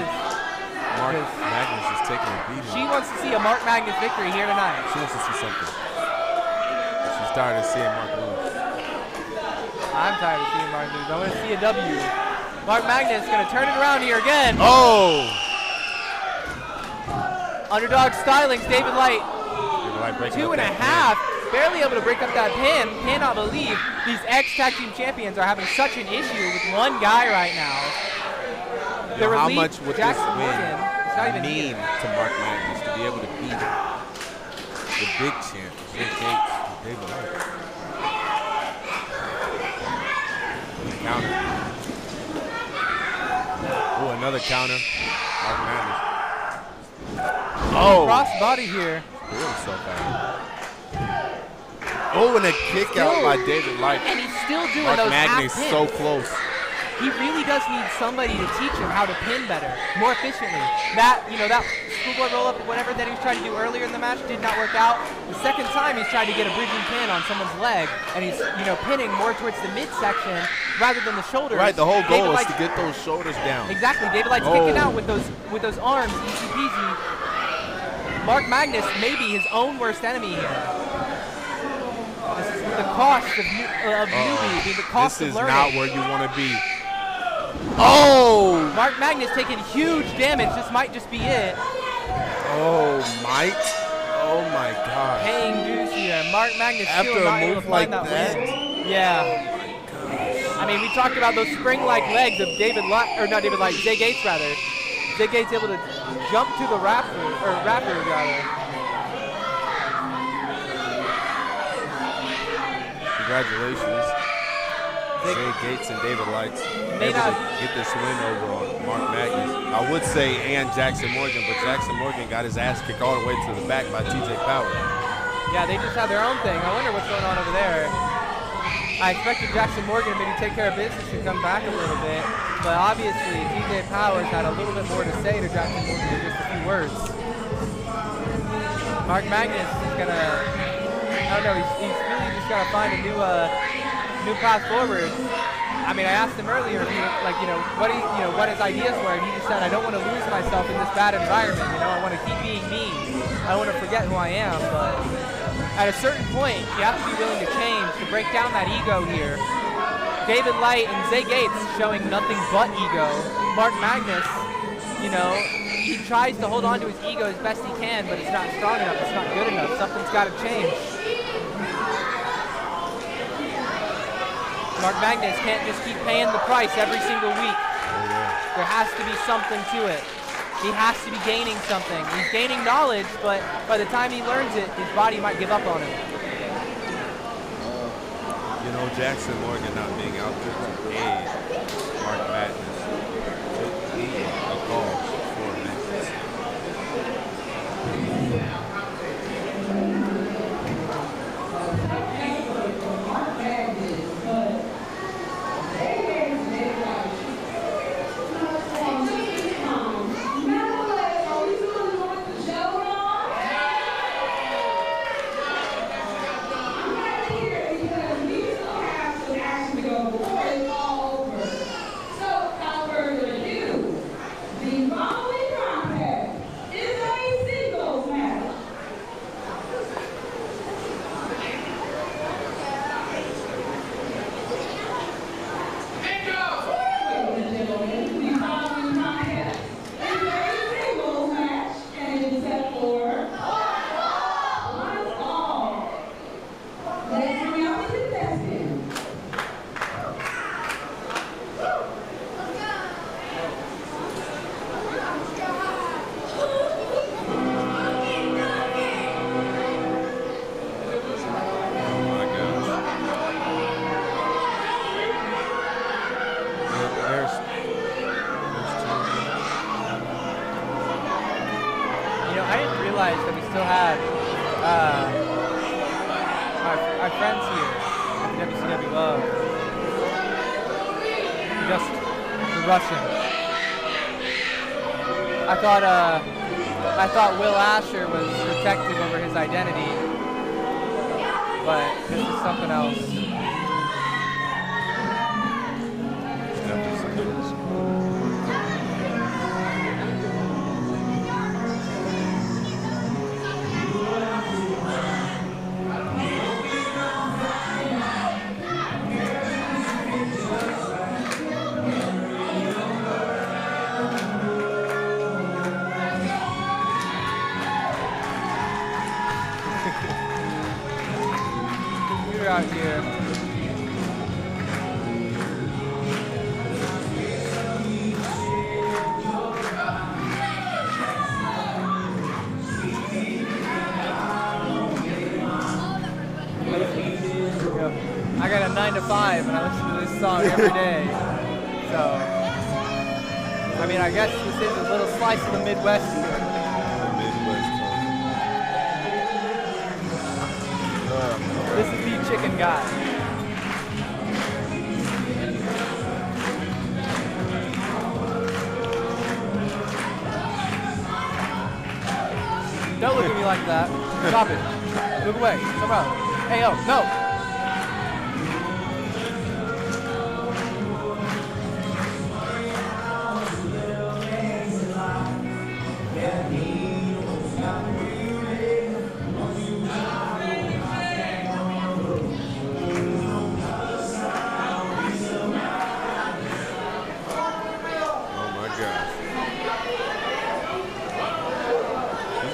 Mark Because Magnus is taking a beating. she wants to see a Mark Magnus victory here tonight. She wants to see something. She's tired of seeing Mark lose. I'm tired of seeing Mark lose. I want to see a W. Mark Magnus going to turn it around here again. Oh! Underdog stylings, David Light. David Light breaking 2.5. up that Barely able to break up that pin. Cannot believe these ex-tag team champions are having such an issue with one guy right now. pin. How much would this Jaxon win Morgan, it's not even mean to Mark Magnus to be able to beat the big champ, Jay Gates, David Light? Counter. Oh, another counter. Mark Magnus. Oh! cross body here. Really so bad. Oh, and a kick out by David Light. And he's still doing Mark those Magnus half pins. so close. He really does need somebody to teach him how to pin better, more efficiently. That, that schoolboy roll-up or whatever that he was trying to do earlier in the match did not work out. The second time he's tried to get a bridging pin on someone's leg, and he's, pinning more towards the midsection rather than the shoulders. Right, the whole goal is Light's- to get those shoulders down. Exactly, David Light's kicking out with those arms, easy peasy. Mark Magnus may be his own worst enemy here. This is the cost of newbie, the cost This of is learning. not where you want to be. Oh! Mark Magnus taking huge damage. This might just be it. Oh, might? Oh my God. Paying dues here. Mark Magnus After still a not able move to find like that that? win. Yeah. I mean, we talked about those spring-like legs of David Light, or not David Light, Jay Gates rather. Jay Gates able to jump to the rafters rather. Congratulations. Jay Gates and David Lights May able not- to get this win over on Mark Magnus. I would say and Jaxon Morgan, but Jaxon Morgan got his ass kicked all the way to the back by TJ Power. Yeah, they just have their own thing. I wonder what's going on over there. I expected Jaxon Morgan to maybe take care of business and come back a little bit, but obviously TJ Powers had a little bit more to say to Jaxon Morgan in just a few words. Mark Magnus is gonna, I don't know, he's really just gotta find a new path forward. I mean, I asked him earlier, what his ideas were, and he just said, I don't want to lose myself in this bad environment. I want to keep being me. I don't want to forget who I am, but at a certain point, you have to be willing to change, to break down that ego here. David Light and Jay Gates showing nothing but ego. Mark Magnus, he tries to hold on to his ego as best he can, but it's not strong enough, it's not good enough. Something's got to change. Mark Magnus can't just keep paying the price every single week. There has to be something to it. He has to be gaining something. He's gaining knowledge, but by the time he learns it, his body might give up on him. Jaxon Morgan not being out there to aid Mark Magnus to be a call for Magnus. Our friends here at the WCWO, just the Russian. I thought Will Asher was protective over his identity, but this is something else. live, and I listen to this song every day. So, I mean, I guess this is a little slice of the Midwest here. This is the chicken guy. Don't look at me like that. Stop it. Look away. Come out. Hey, oh, no.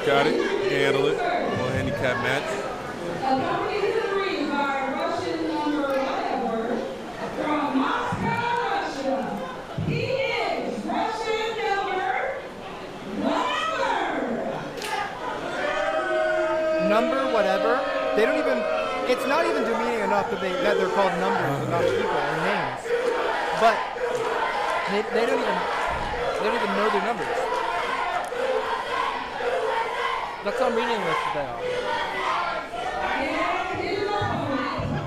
Got it. Handle it. Little handicap match. Accompanied to the ring by Russian number whatever from Moscow, Russia. He is Russian number whatever. Number whatever. They don't even. It's not even demeaning enough that they're called numbers and not people or names. But they don't even know their numbers. That's how meaningless they are. And his opponent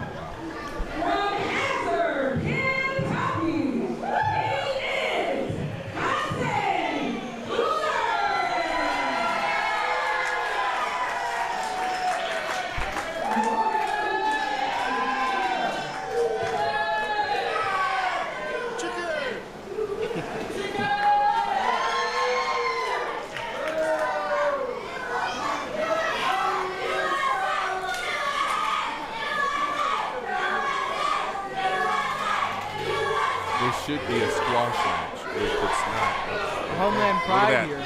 from Hanford, Kentucky. He is This should be a squash match if it's not. Homeland Look at pride that. here.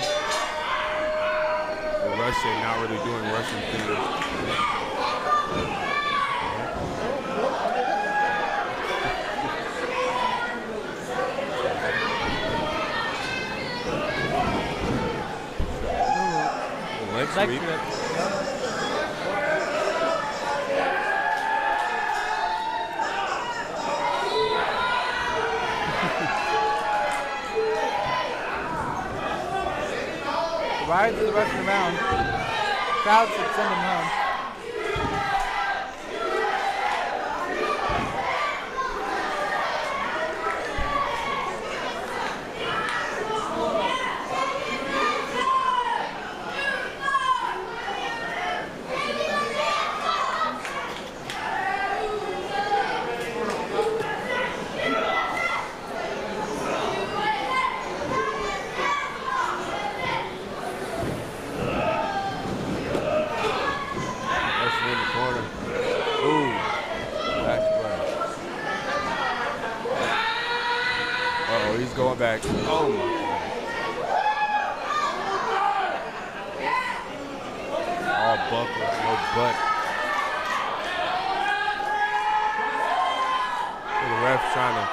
The Russian not really doing Russian things. Leg Leg sweep. sweep. Rides the rest of the round. Crowd should send him home. Going back. Oh my God. All buckles, no butt. The ref trying to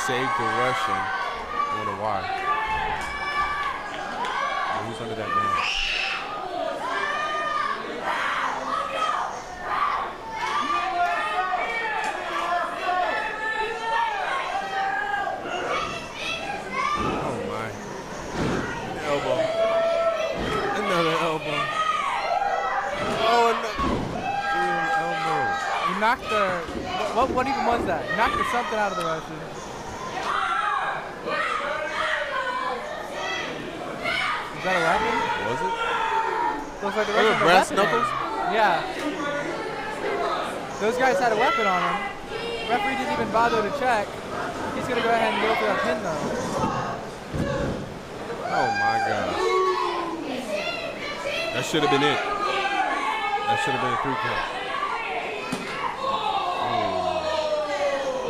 save the Russian. I wonder why. Oh, who's under that man? Knocked the, what even was that? Knocked the something out of the Russian. Is that a weapon? Was it? Looks like the Russian had a brass weapon knuckles? on him. Yeah. Those guys had a weapon on him. Referee didn't even bother to check. He's gonna go ahead and go for that pin though. Oh my gosh. That should have been it. That should have been a 3 count.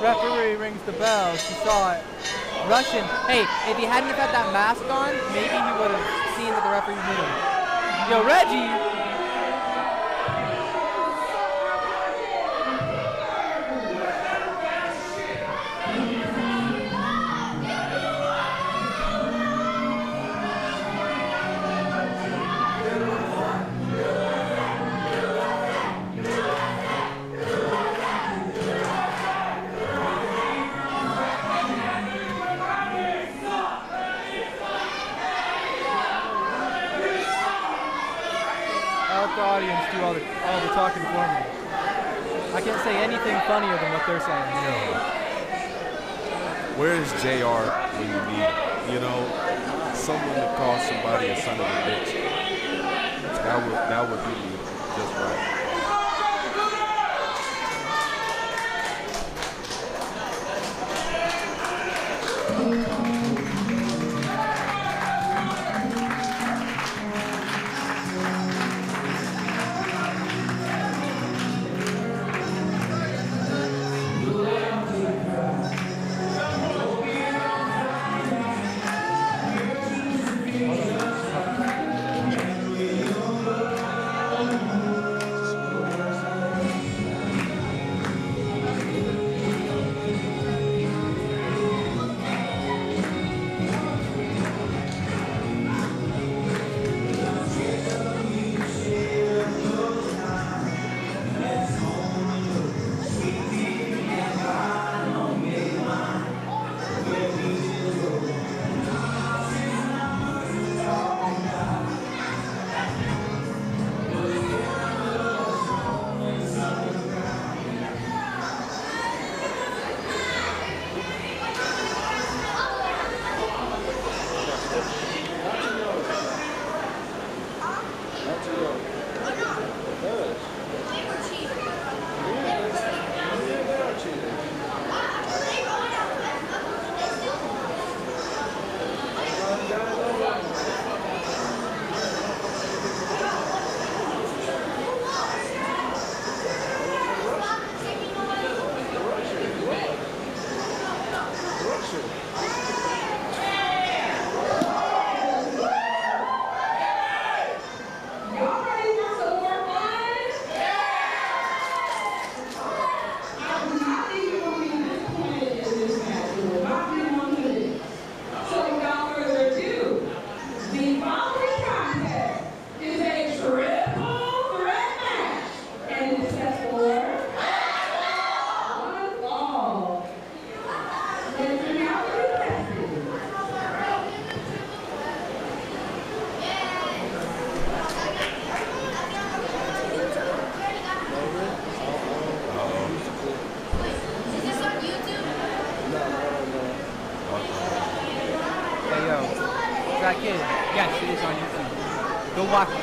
Referee rings the bell. She saw it. Russian. Hey, if he hadn't have had that mask on, maybe he would have seen that the referee knew him. Yo, Reggie. audience do all the talking for me. I can't say anything funnier than what they're saying. Where is JR when you need him? You know, someone to call somebody a son of a bitch. That would be just right.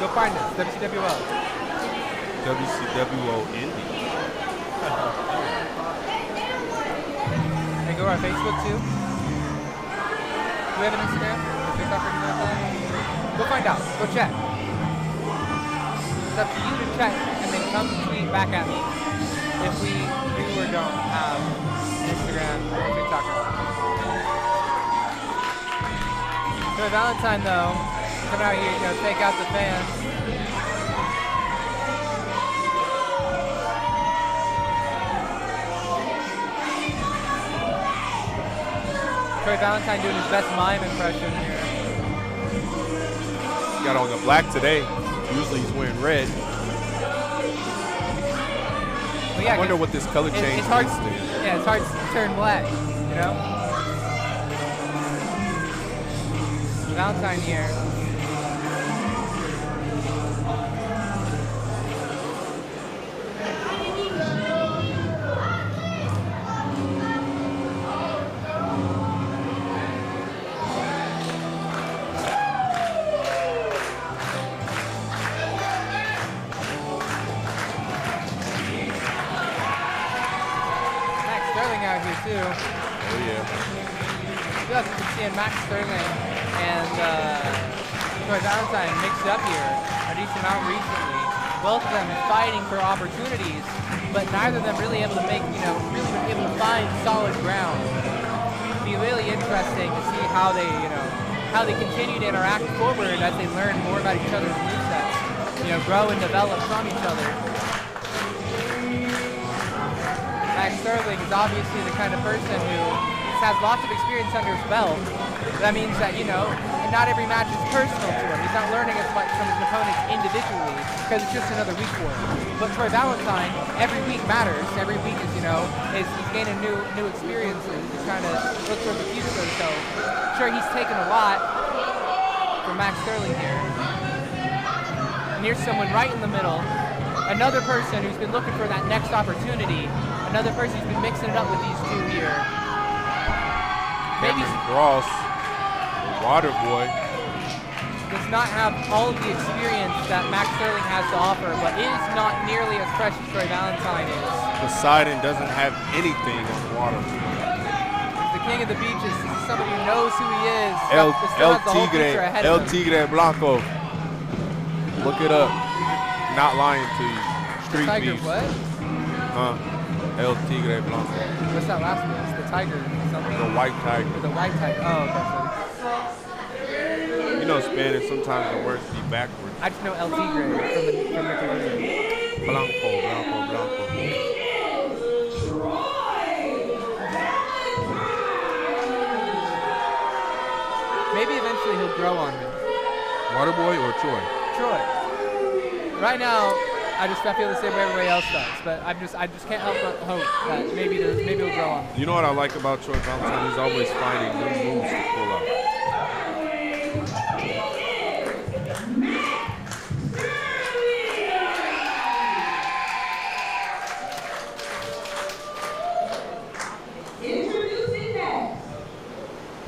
Go find us, WCWO. WCWO Indie. And go to our Facebook too. Do we have an Instagram? Or TikTok or anything like that? Go find out. Go check. It's up to you to check and then come tweet back at me if we do or don't have Instagram or TikTok. So Valentine though, come out here, take out the fans. Troy Valentine doing his best mime impression here. He got on the black today. Usually he's wearing red. Well, yeah, I wonder what this color change it's hard. is. Yeah, it's hard to turn black, you know? Valentine here. Too. Oh yeah. As you can see in Mack Sterling and Troy Valentine mixed up here a decent amount recently. Both of them fighting for opportunities, but neither of them really able to make, really able to find solid ground. It'd be really interesting to see how they, how they continue to interact forward as they learn more about each other's movesets, grow and develop from each other. Mack Sterling is obviously the kind of person who has lots of experience under his belt. That means that, not every match is personal to him. He's not learning as much from his opponents individually because it's just another week for him. But Troy Valentine, every week matters. Every week is, he's gaining new experiences. He's trying to look towards the future. So, sure, he's taken a lot from Mack Sterling here. and here's someone right in the middle. Another person who's been looking for that next opportunity. Another person who's been mixing it up with these two here. Maybe Ross, Waterboy. does not have all of the experience that Mack Sterling has to offer, but is not nearly as fresh as Troy Valentine is. Poseidon doesn't have anything on Waterboy. He's the king of the beaches. This is somebody who knows who he is. El Still has the whole future ahead of him. Tigre Blanco. Look it up. Not lying to you. Street Tiger beef. what? El Tigre Blanco. What's that last one? It's the tiger something? The white tiger. The white tiger. Oh, okay. You know Spanish, sometimes the words be backwards. I just know El Tigre from Nickelodeon. Blanco. Maybe eventually he'll grow on me. Waterboy or Troy? Troy. Right now, I feel the same way everybody else does, but I just can't help but hope that maybe he'll grow on me. You know what I like about Troy Valentine? He's always finding new moves to pull out. Introducing next,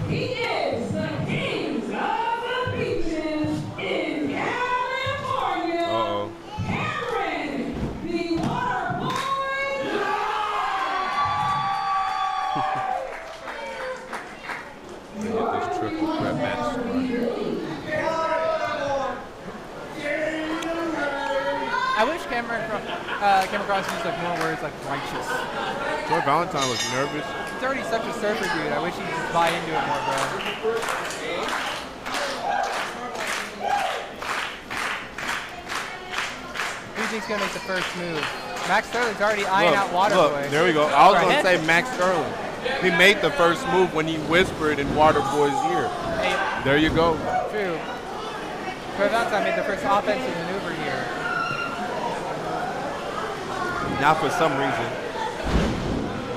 he is the king of the beaches in California. Uh-oh. The Waterboy. Get this triple threat match started. I wish Cameron Cross used like more words like righteous. Troy Valentine was nervous. He's already such a surfer dude. I wish he'd just buy into it more, bro. Who do you think's gonna make the first move? Mack Sterling's already eyeing out Waterboy. Look, there we go. I was going to say Mack Sterling. He made the first move when he whispered in Waterboy's ear. Hey, There you go. true. Troy Valentine made the first offensive maneuver here. Now for some reason,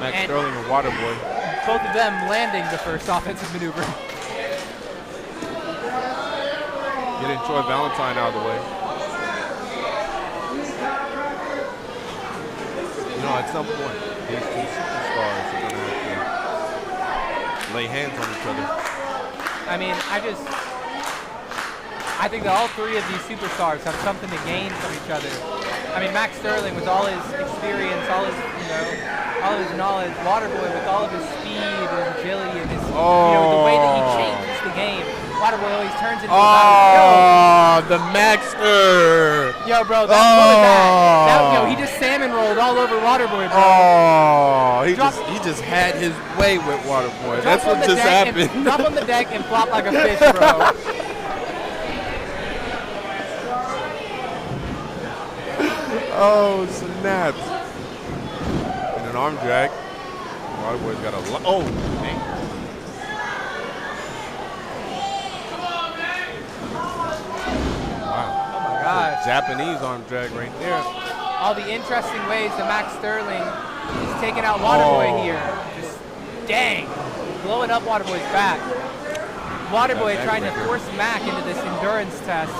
Mack And- Sterling and Waterboy. Both of them landing the first offensive maneuver. Getting Troy Valentine out of the way. You know, at some point, these two superstars are going to have to lay hands on each other. I mean, I think that all three of these superstars have something to gain from each other. I mean, Mack Sterling with all his experience, all his knowledge, Waterboy with all of his speed and agility and his, the way that he changes the game. Waterboy always turns into a the Maxter. Yo, bro, what was that? He just salmon rolled all over Waterboy, bro. Oh, he just had his way with Waterboy. That's what just happened. Drop on the deck and flop like a fish, bro. Oh, snaps. And an arm drag. Waterboy's got a dang. Oh my gosh. Japanese arm drag right there. All the interesting ways that Mack Sterling is taking out Waterboy here. Just dang. Blowing up Waterboy's back. Waterboy trying to force Mack into this endurance test.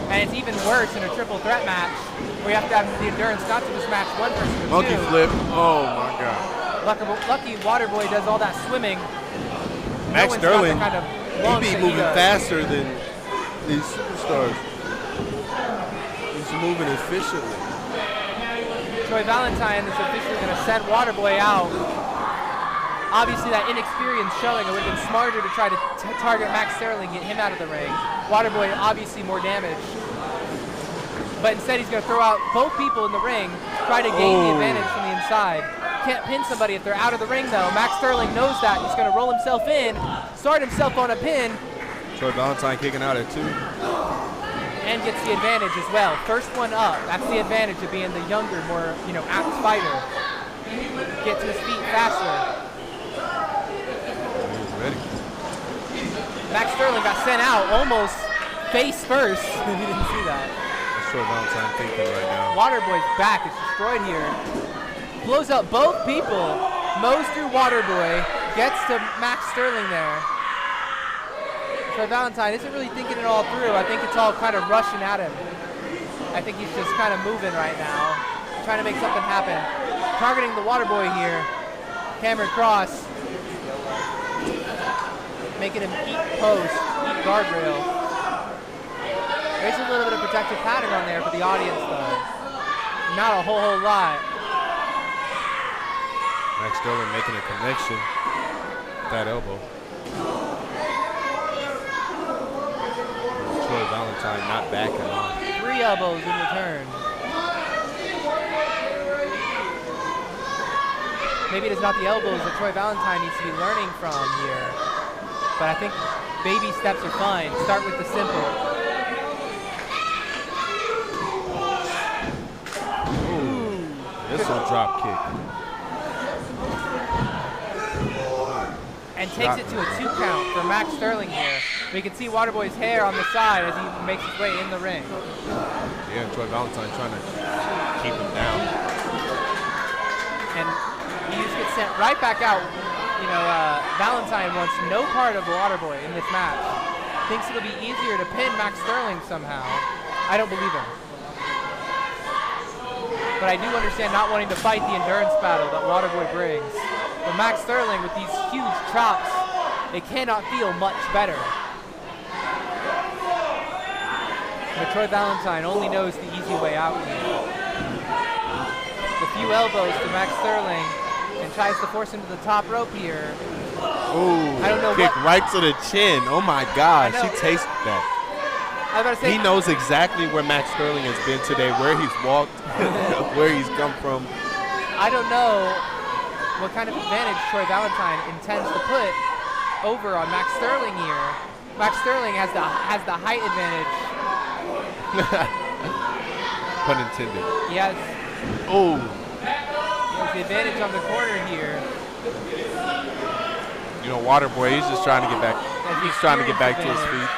And it's even worse in a triple threat match where you have to have the endurance not to just match one person, but Monkey two. flip. Oh my God. Lucky Waterboy does all that swimming. Mack No one's got the Sterling, kind of he lungs be that moving does. faster than these superstars. He's moving efficiently. Troy Valentine is officially going to send Waterboy out. Obviously, that inexperience showing, it would have been smarter to try to target Mack Sterling, get him out of the ring. Waterboy, obviously more damage. But instead, he's going to throw out both people in the ring, try to gain the advantage from the inside. Can't pin somebody if they're out of the ring, though. Mack Sterling knows that. He's going to roll himself in, start himself on a pin. Troy Valentine kicking out at 2. And gets the advantage as well. First one up. That's the advantage of being the younger, more apt fighter. Get to his feet faster. He's ready. Mack Sterling got sent out almost face first. He didn't see that. That's Troy Valentine thinking right now. Waterboy's back. It's destroyed here. Blows up both people. Mows through Waterboy. Gets to Mack Sterling there. Troy Valentine isn't really thinking it all through. I think it's all kind of rushing at him. I think he's just kind of moving right now, trying to make something happen. Targeting the Waterboy here. Hammer cross. Making him eat post, eat guardrail. There's a little bit of protective pattern on there for the audience though. Not a whole lot. Max Sterling making a connection with that elbow. Troy Valentine not backing off. 3 elbows in return. Maybe it is not the elbows that Troy Valentine needs to be learning from here. But I think baby steps are fine. Start with the simple. Ooh. Missile drop kick. And takes it to a 2 count for Mack Sterling here. We can see Waterboy's hair on the side as he makes his way in the ring. Yeah, Troy Valentine trying to keep him down. And he just gets sent right back out. You know, Valentine wants no part of Waterboy in this match. Thinks it'll be easier to pin Mack Sterling somehow. I don't believe him. But I do understand not wanting to fight the endurance battle that Waterboy brings. But Mack Sterling with these huge chops, it cannot feel much better. But Troy Valentine only knows the easy way out here. A few elbows to Mack Sterling and tries to force him to the top rope here. Ooh, I don't know kick right to the chin. Oh my gosh, he tasted that. I was about to say, He knows exactly where Max Sterling has been today, where he's walked, where he's come from. I don't know what kind of advantage Troy Valentine intends to put over on Mack Sterling here. Mack Sterling has the height advantage. Pun intended. Yes. Oh. He has the advantage on the corner here. You know, Waterboy, he's just trying to get back. He's trying to get back to his feet.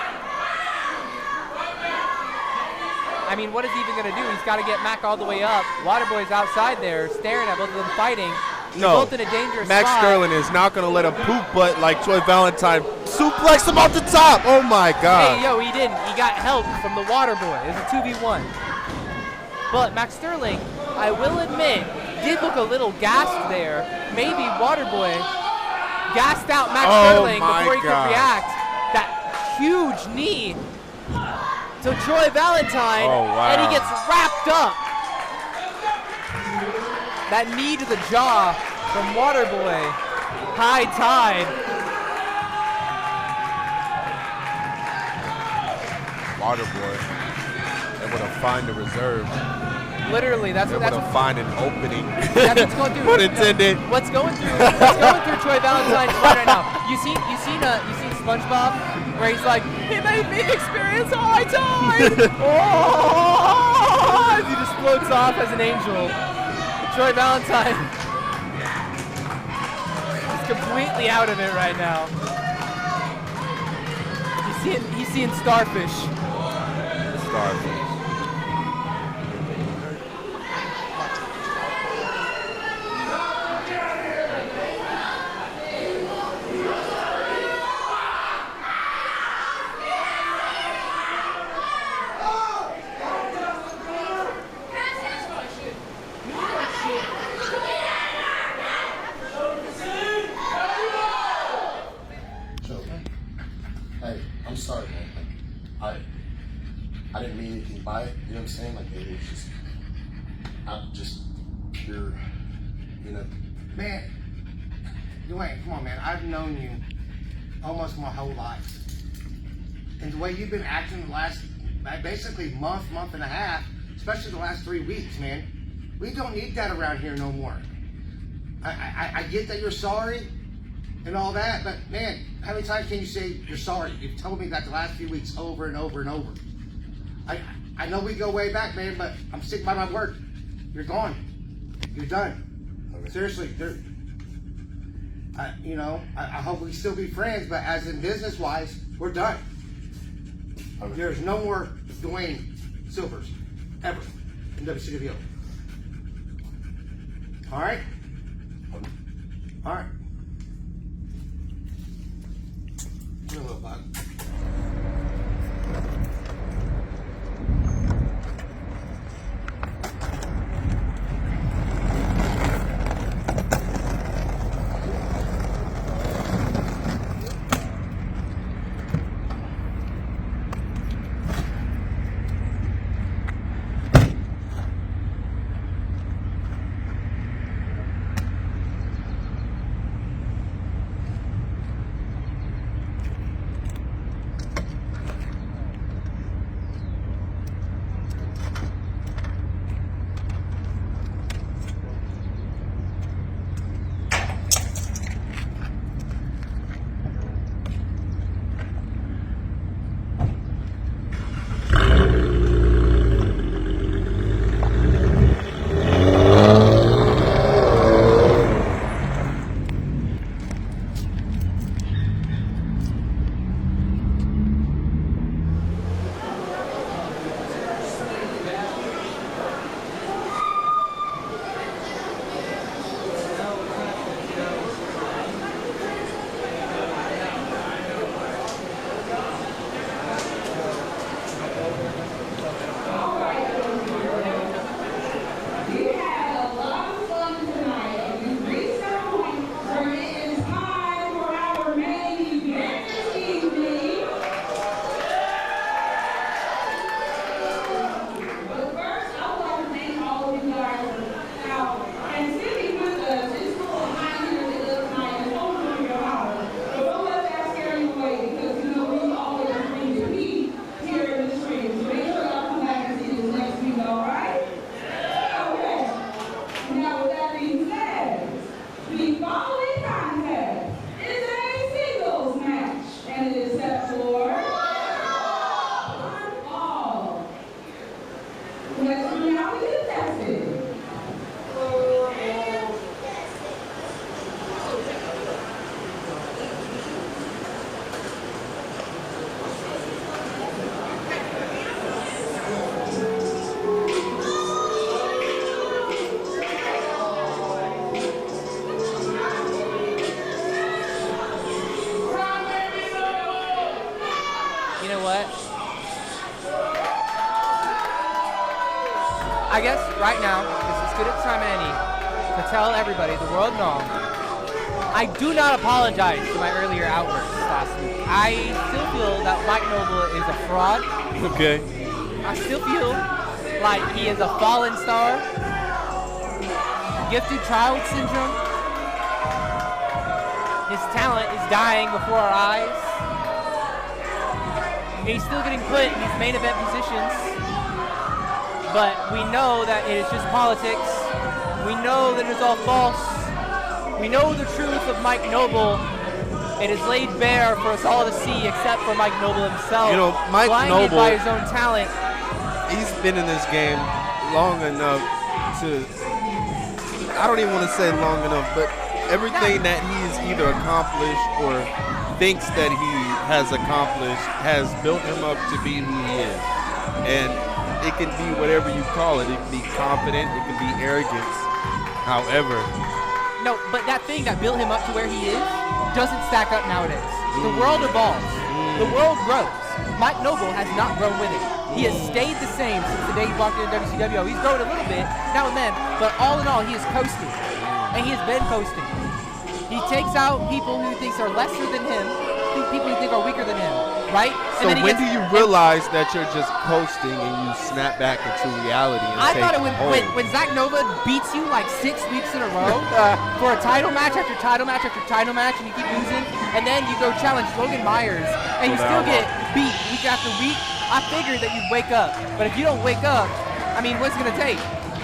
I mean, what is he even going to do? He's got to get Mack all the way up. Waterboy's outside there, staring at both of them fighting. No, both in a dangerous Max spot. Sterling is not going to let him poop butt like Troy Valentine. Suplex him off the top. Oh my God. Hey, yo, he didn't. He got help from the Waterboy. It's a 2v1. But Max Sterling, I will admit, did look a little gassed there. Maybe Waterboy gassed out Max Sterling before he could react. That huge knee to Troy Valentine, and he gets wrapped up. That knee to the jaw from Waterboy. High tide. Waterboy able to find a reserve. Literally, that's able to find an opening. That's what's going through. Pun intended. What's going through Troy Valentine's mind right now? You seen SpongeBob where he's like, he made me experience high tide. Oh! He just floats off as an angel. Troy Valentine is completely out of it right now. He's seeing starfish. Starfish. Sorry, man. I didn't mean anything by it. You know what I'm saying? Like, it was just, I'm just pure, you know. Man, Dwayne, come on, man. I've known you almost my whole life, and the way you've been acting the last, basically month and a half, especially the last 3 weeks, man. We don't need that around here no more. I get that you're sorry and all that, but man, how many times can you say you're sorry? You've told me that the last few weeks over and over and over. I know we go way back, man, but I'm sticking by my word. You're gone. You're done. Okay. Seriously, I hope we still be friends, but as in business-wise, we're done. Okay. There's no more Dwayne Silvers ever in WCWO. All right? Okay. All right. Give me a little bug. know what? I guess right now, this is good at time any to tell everybody, the world knows, I do not apologize for my earlier outbursts last week. I still feel that Mike Noble is a fraud. Okay. I still feel like he is a fallen star. Gifted child syndrome. His talent is dying before our eyes. And he's still getting put in these main event positions. But we know that it is just politics. We know that it is all false. We know the truth of Mike Noble. It is laid bare for us all to see, except for Mike Noble himself. You know, Mike blinded Noble, by his own talent. He's been in this game long enough to, I don't even want to say long enough, but everything that he's either accomplished or thinks that he has accomplished has built him up to be who he is. And it can be whatever you call it. It can be confident, it can be arrogance. However, no, but that thing that built him up to where he is doesn't stack up nowadays. The world evolves. The world grows. Mike Noble has not grown with it. He has stayed the same since the day he walked into WCWO. He's grown a little bit now and then, but all in all, he is coasting. And he has been coasting. He takes out people who he thinks are lesser than him, people who think are weaker than him, right? so when do you realize that you're just coasting and you snap back into reality? And I thought it hold? when Zach Nova beats you like 6 weeks in a row for a title match after title match after title match, and you keep losing, and then you go challenge Logan Myers, and you still get beat week after week, I figured that you'd wake up. But if you don't wake up, I mean, what's it going to take?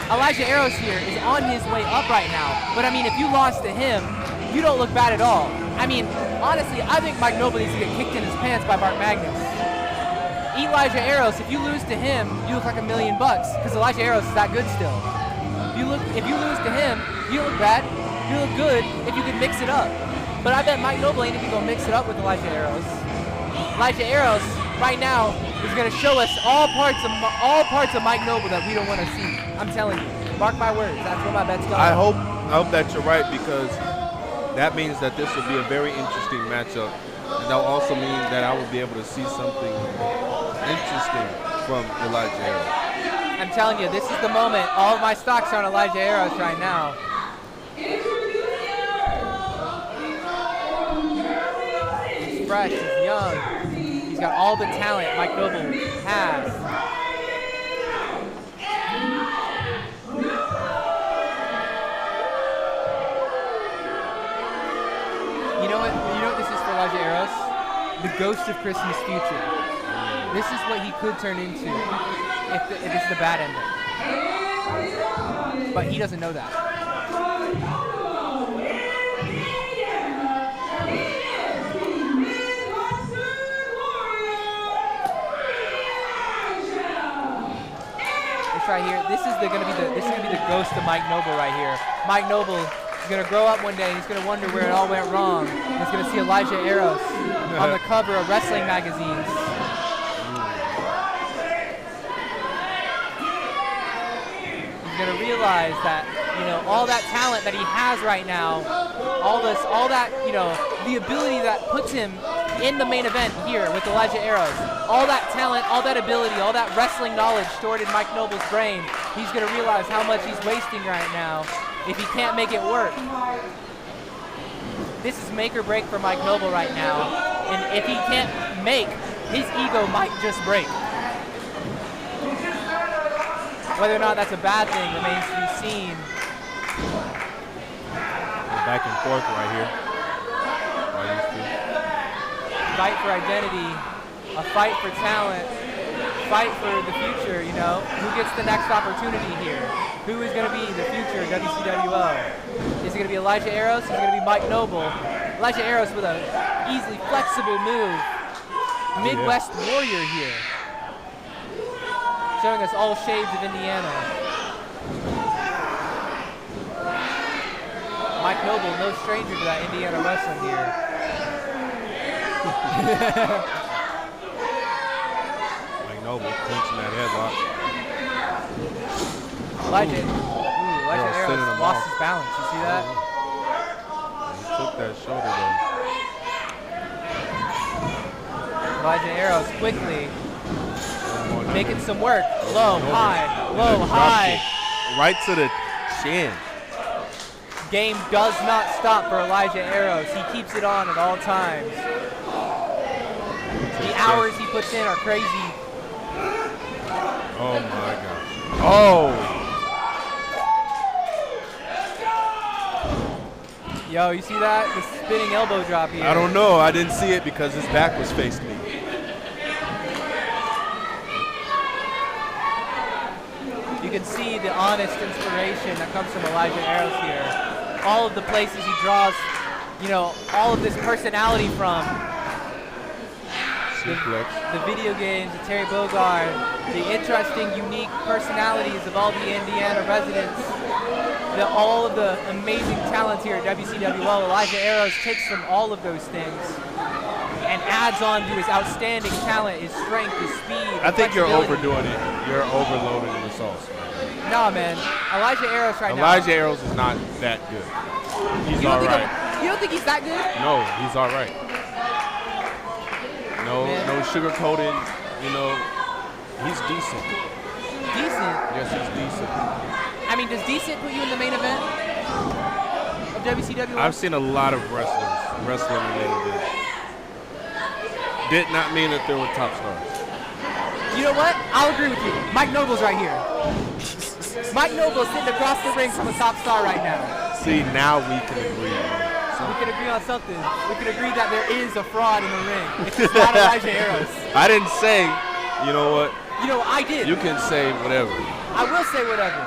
Elijah Eros here is on his way up right now, but I mean, if you lost to him, you don't look bad at all. I mean, honestly, I think Mike Noble needs to get kicked in his pants by Magnus. Elijah Eros, if you lose to him, you look like $1 million because Elijah Eros is that good still. If you lose to him, you don't look bad. You look good if you can mix it up. But I bet Mike Noble ain't even gonna mix it up with Elijah Eros. Elijah Eros right now is gonna show us all parts of Mike Noble that we don't want to see. I'm telling you, mark my words. That's where my bet's going. I hope that you're right, because that means that this will be a very interesting matchup, and that'll also mean that I will be able to see something interesting from Elijah Eros. I'm telling you, this is the moment. All of my stocks are on Elijah Eros right now. He's fresh, he's young, he's got all the talent Mike Noble has. You know what this is for Elijah Eros? The ghost of Christmas future. This is what he could turn into if this is the bad ending. But he doesn't know that. This right here, this is gonna be the ghost of Mike Noble right here. Mike Noble is gonna grow up one day and he's gonna wonder where it all went wrong. He's gonna see Elijah Eros on the cover of wrestling magazines. He's gonna realize that, you know, all that talent that he has right now, all that, you know, the ability that puts him in the main event here with Elijah Eros, all that talent, all that ability, all that wrestling knowledge stored in Mike Noble's brain, he's gonna realize how much he's wasting right now if he can't make it work. This is make or break for Mike Noble right now, and if he can't make, his ego might just break. Whether or not that's a bad thing remains to be seen. Back and forth right here. Fight for identity, a fight for talent, fight for the future, you know? Who gets the next opportunity here? Who is going to be the future of WCWO? Is it going to be Elijah Eros? Is it going to be Mike Noble? Elijah Eros with a easily flexible move. Midwest Warrior here. Showing us all shades of Indiana. Mike Noble, no stranger to that Indiana wrestling here. Mike Noble clinching that headlock. Elijah Eros lost his balance. You see that? He took that shoulder though. Elijah Eros quickly making some work. Low, high, low, high. Right to the chin. Game does not stop for Elijah Eros. He keeps it on at all times. The hours he puts in are crazy. Oh my gosh. Oh. Yo, you see that? The spinning elbow drop here. I don't know. I didn't see it because his back was facing me. You can see the honest inspiration that comes from Elijah Eros here. All of the places he draws, you know, all of this personality from. The video games, the Terry Bogard, the interesting, unique personalities of all the Indiana residents, all of the amazing talents here at WCWO. Elijah Eros takes from all of those things and adds on to his outstanding talent, his strength, his speed. I think you're overdoing it. You're overloading the sauce. Nah, man. Elijah Eros now. Elijah Eros is not that good. He's all right. You don't think he's that good? No, he's all right. No sugarcoating, you know, he's decent. Decent? Yes, he's decent. I mean, does decent put you in the main event of WCWO? I've seen a lot of wrestlers wrestle in the main event. Did not mean that they were top stars. You know what? I'll agree with you. Mike Noble's right here. Mike Noble's sitting across the ring from a top star right now. See, now we can agree. We can agree on something. We can agree that there is a fraud in the ring. It's just not Elijah Eros. I didn't say, you know what? You know, I did. You can say whatever. I will say whatever.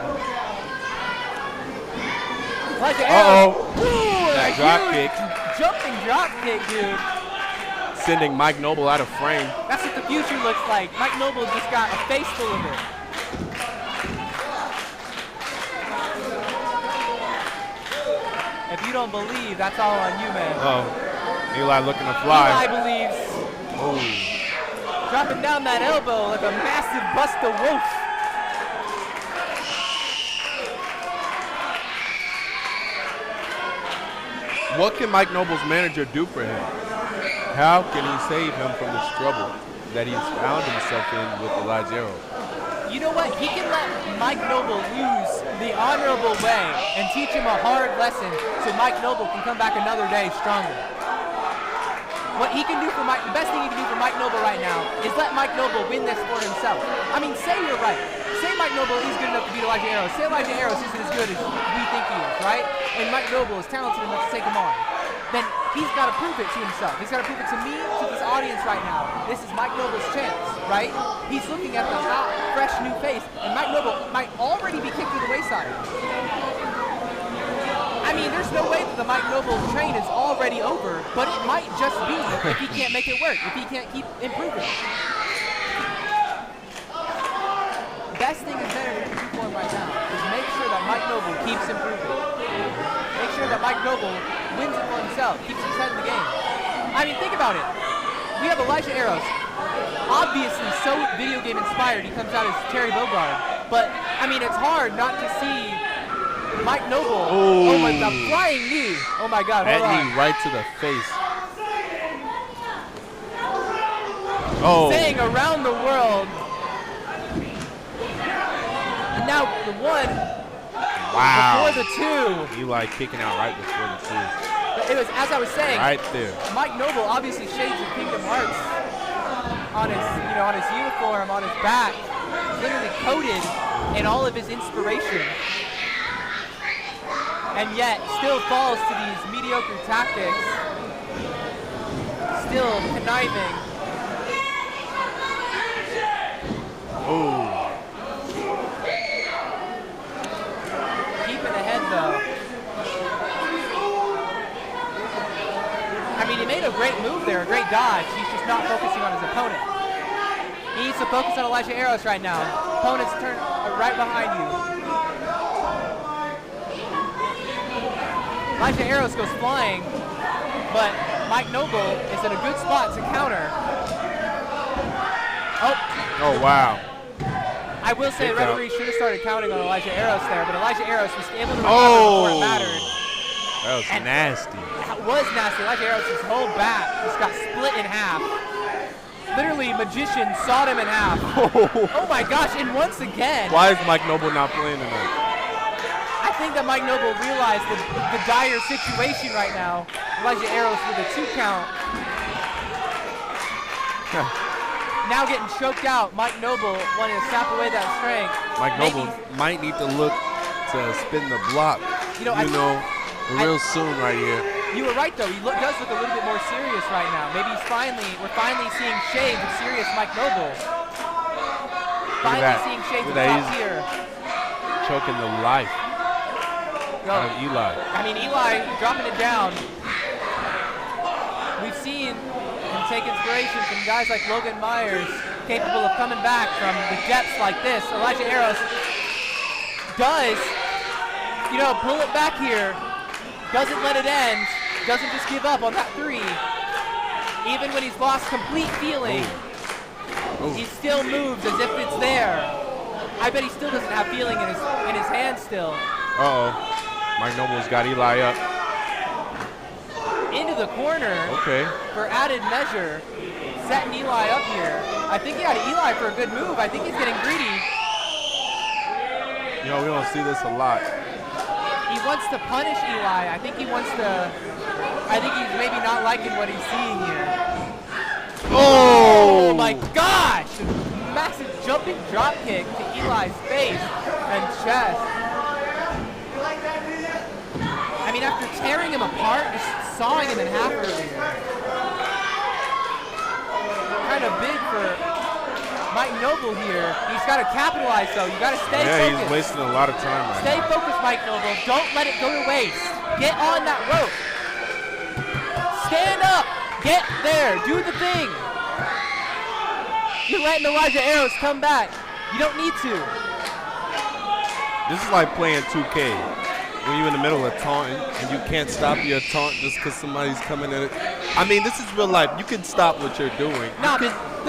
Elijah Eros. Ooh, that drop kick. Jumping drop kick, dude. Sending Mike Noble out of frame. That's what the future looks like. Mike Noble just got a face full of it. If you don't believe, that's all on you, man. Oh, Eli looking to fly. Eli believes. Oh. Dropping down that elbow like a massive Busta Wolf. What can Mike Noble's manager do for him? How can he save him from this trouble that he's found himself in with Elijah Eros? You know what? He can let Mike Noble lose the honorable way and teach him a hard lesson so Mike Noble can come back another day stronger. What he can do for Mike, the best thing he can do for Mike Noble right now is let Mike Noble win this for himself. I mean, say you're right. Say Mike Noble is good enough to beat Elijah Eros. Say Elijah Eros isn't as good as we think he is, right? And Mike Noble is talented enough to take him on. Then he's got to prove it to himself. He's got to prove it to me, to this audience right now. This is Mike Noble's chance, right? He's looking at the hot, fresh new face, and Mike Noble might already be kicked to the wayside. I mean, there's no way that the Mike Noble train is already over, but it might just be if he can't make it work, if he can't keep improving. Best thing his manager can do for him right now is make sure that Mike Noble keeps improving. Make sure that Mike Noble wins it for himself, keeps his head in the game. I mean, think about it. We have Elijah Eros, obviously so video game inspired, he comes out as Terry Bogard. But, I mean, it's hard not to see Mike Noble. Oh my God, flying knee. Oh my God, hold on. That knee right to the face. Oh. Saying around the world. And now the one. Wow. Before the two. Eli kicking out right before the two. But it was, as I was saying, right there. Mike Noble obviously shades of Kingdom Hearts on his, on his uniform, on his back. Literally coated in all of his inspiration. And yet still falls to these mediocre tactics. Still conniving. Oh. Keeping ahead though. I mean, he made a great move there, a great dodge. He's just not focusing on his opponent. He needs to focus on Elijah Eros right now. Opponent's turn right behind you. Elijah Eros goes flying, but Mike Noble is in a good spot to counter. Oh, wow. I will say the referee should have started counting on Elijah Eros there, but Elijah Eros was able to recover before it mattered. That was nasty. That was nasty. Elijah Eros' whole back just got split in half. literally magician sawed him in half. Oh my gosh, and once again. Why is Mike Noble not playing tonight? I think that Mike Noble realized the dire situation right now. Elijah Eros with a 2 count. Now getting choked out. Mike Noble wanting to sap away that strength. Mike Noble might need to look to spin the block, real soon right here. You were right though. He does look a little bit more serious right now. Maybe we're finally seeing shades of serious Mike Noble. Finally seeing shades of top tier. Choking the life out of Eli. I mean, Eli dropping it down. We've seen him take inspiration from guys like Logan Myers, capable of coming back from the depths like this. Elijah Eros does, pull it back here. Doesn't let it end. Doesn't just give up on that 3. Even when he's lost complete feeling, he still moves as if it's there. I bet he still doesn't have feeling in his hands still. Mike Noble's got Eli up. Into the corner. Okay. For added measure. Setting Eli up here. I think he had Eli for a good move. I think he's getting greedy. We don't see this a lot. He wants to punish Eli. I think he's maybe not liking what he's seeing here. Oh my gosh! Massive jumping drop kick to Eli's face and chest. I mean, after tearing him apart, just sawing him in half earlier. Kind of big for Mike Noble here. He's got to capitalize though. You got to stay focused. Yeah, he's wasting a lot of time right Stay focused, Mike Noble. Don't let it go to waste. Get on that rope. Stand up. Get there. Do the thing. You're letting Elijah Eros come back. You don't need to. This is like playing 2K. When you're in the middle of taunting and you can't stop your taunt just because somebody's coming in it. I mean, this is real life. You can stop what you're doing. You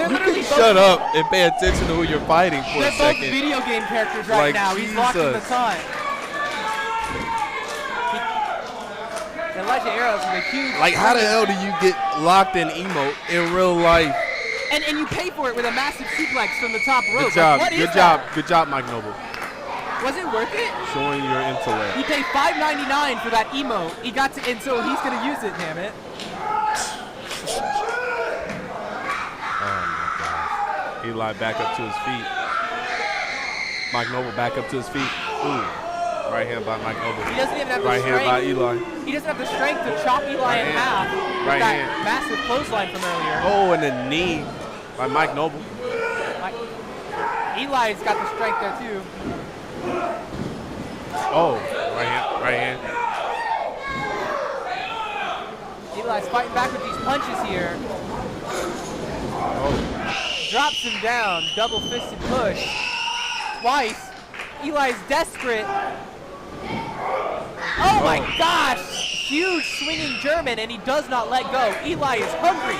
can shut up and pay attention to who you're fighting for a second. They're both video game characters right now. He's locking the taunt. Elijah Eros is a huge. How the hell do you get locked in emote in real life? And you pay for it with a massive suplex from the top rope. Good job, Mike Noble. Was it worth it? Showing your intellect. He paid $5.99 for that emote. He got to, and so he's gonna use it. Damn it! Oh my God! Eli back up to his feet. Mike Noble back up to his feet. Ooh, right hand by Mike Noble. He doesn't even have the right strength. hand by Eli. He doesn't have the strength to chop Eli in half. Right that hand. Massive clothesline from earlier. Oh, and the knee by Mike Noble. Eli's got the strength there too. Oh, right hand. Eli's fighting back with these punches here. Oh. Drops him down, double fisted push. Twice. Eli's desperate. Oh my gosh! Huge swinging German, and he does not let go. Eli is hungry.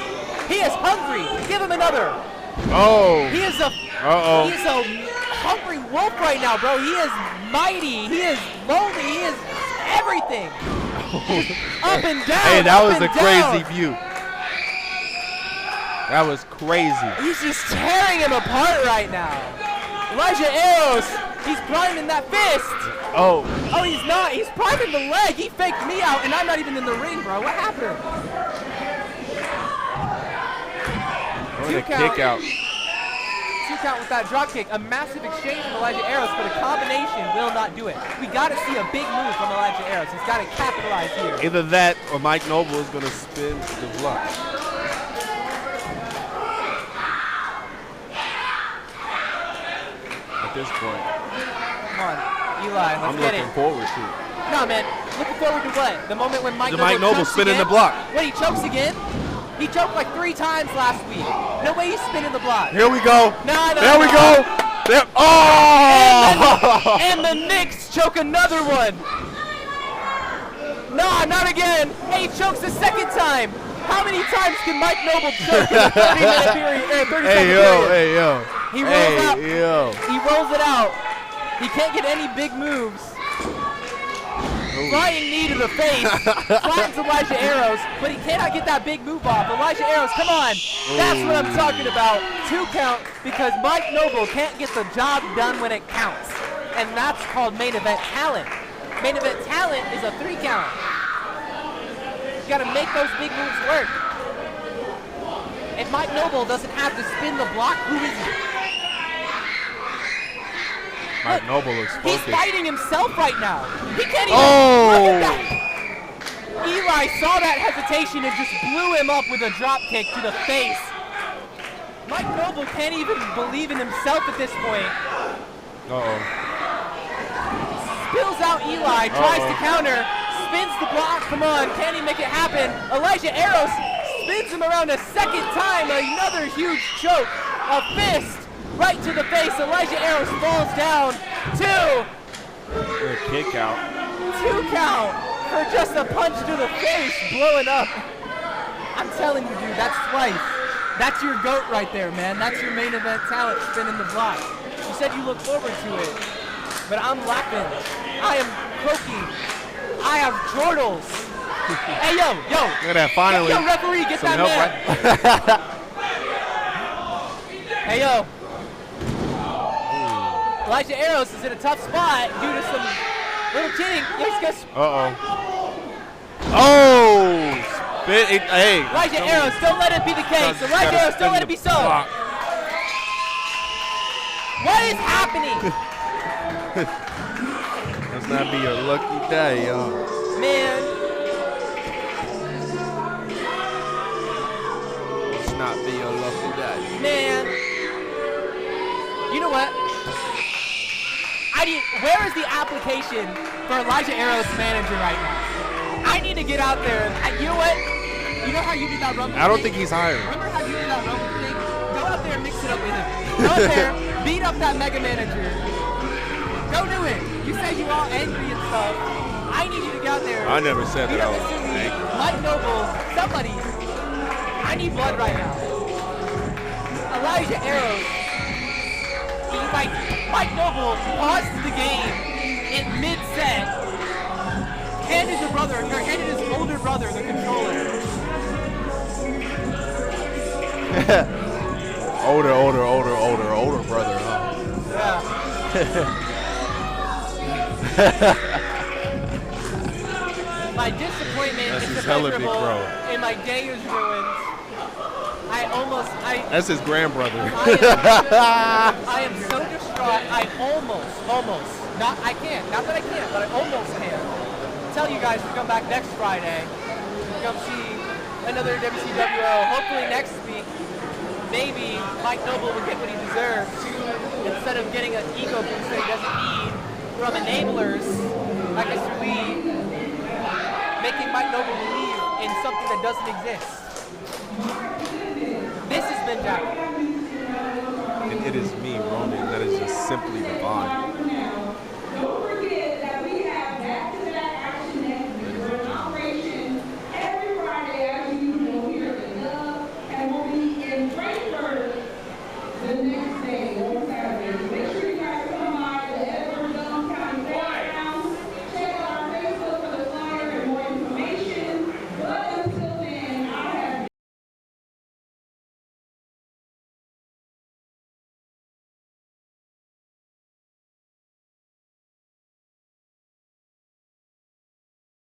He is hungry. Give him another. Oh. He is a hungry wolf right now, bro. He is mighty. He is lonely. He is everything. Up and down. Hey, that was a crazy view. That was crazy. He's just tearing him apart right now. Elijah Eros, he's priming that fist. Oh, he's not. He's priming the leg. He faked me out, and I'm not even in the ring, bro. What happened? What a kick out. 2 count with that drop kick. A massive exchange from Elijah Eros, but a combination will not do it. We got to see a big move from Elijah Eros. He's got to capitalize here. Either that or Mike Noble is going to spin the block. At this point. Come on, Eli, let's get it. I'm looking forward to it. No, man. Looking forward to what? The moment when Mike Noble spinning the block. What, he chokes again? He choked like 3 times last week. No way he's spinning the block. Here we go. No. There we go. There. Oh! And the Knicks choke another one. No, not again. Hey, he chokes the second time. How many times can Mike Noble choke in a 30-minute period? 30-second period? Hey, yo. He rolls out. Yo. He rolls it out. He can't get any big moves. Flying knee to the face. Flattens Elijah Eros, but he cannot get that big move off. Elijah Eros, come on. That's what I'm talking about. 2 count because Mike Noble can't get the job done when it counts. And that's called main event talent. Main event talent is a 3 count. You gotta make those big moves work. If Mike Noble doesn't have to spin the block, who is he? Mike Noble looks focused. He's fighting himself right now. He can't even look at that. Eli saw that hesitation and just blew him up with a drop kick to the face. Mike Noble can't even believe in himself at this point. Spills out Eli, tries to counter, spins the block, come on, can he make it happen? Elijah Eros spins him around a second time, another huge choke, a fist right to the face. Elijah Eros falls down. 2. Good kick out. 2 count for just a punch to the face, blowing up. I'm telling you, dude, that's twice. That's your GOAT right there, man. That's your main event talent, spinning the block. You said you look forward to it, but I'm laughing. I am croaking. I have chortles. Hey, yo. Look at that, finally. Yo, referee, get Some that help, man. right? Hey, yo. Elijah Eros is in a tough spot due to some little kidding. Hey. Elijah Eros, don't let it be the case. Elijah Eros, don't let it be so. What is happening? Must not be a lucky day, yo. Man. Must not be a lucky day. Man. You know what? Where is the application for Elijah Eros' manager right now? I need to get out there. You know what? You know how you did that Rumble I don't thing? think he's hired. Remember how you did that Rumble thing? Go out there and mix it up with him. Go out there, beat up that mega manager. Go do it. You say you're all angry and stuff. I need you to get out there. I never said that I was angry. angry. Mike Noble, somebody. I need blood right now. Elijah Eros. Mike Noble paused the game in mid-set. Handed his older brother the controller. older brother, huh? Yeah. My disappointment is immeasurable and my day is ruined. That's his grandbrother. I am so distraught. I can't, not that I can't, but I almost can. Tell you guys to come back next Friday. Come see another WCWO. Hopefully next week, maybe Mike Noble will get what he deserves instead of getting an ego boost that he doesn't need from enablers like Mr. Lee, making Mike Noble believe in something that doesn't exist. This has been Jaxon. And it is me, Roman. That is just simply divine.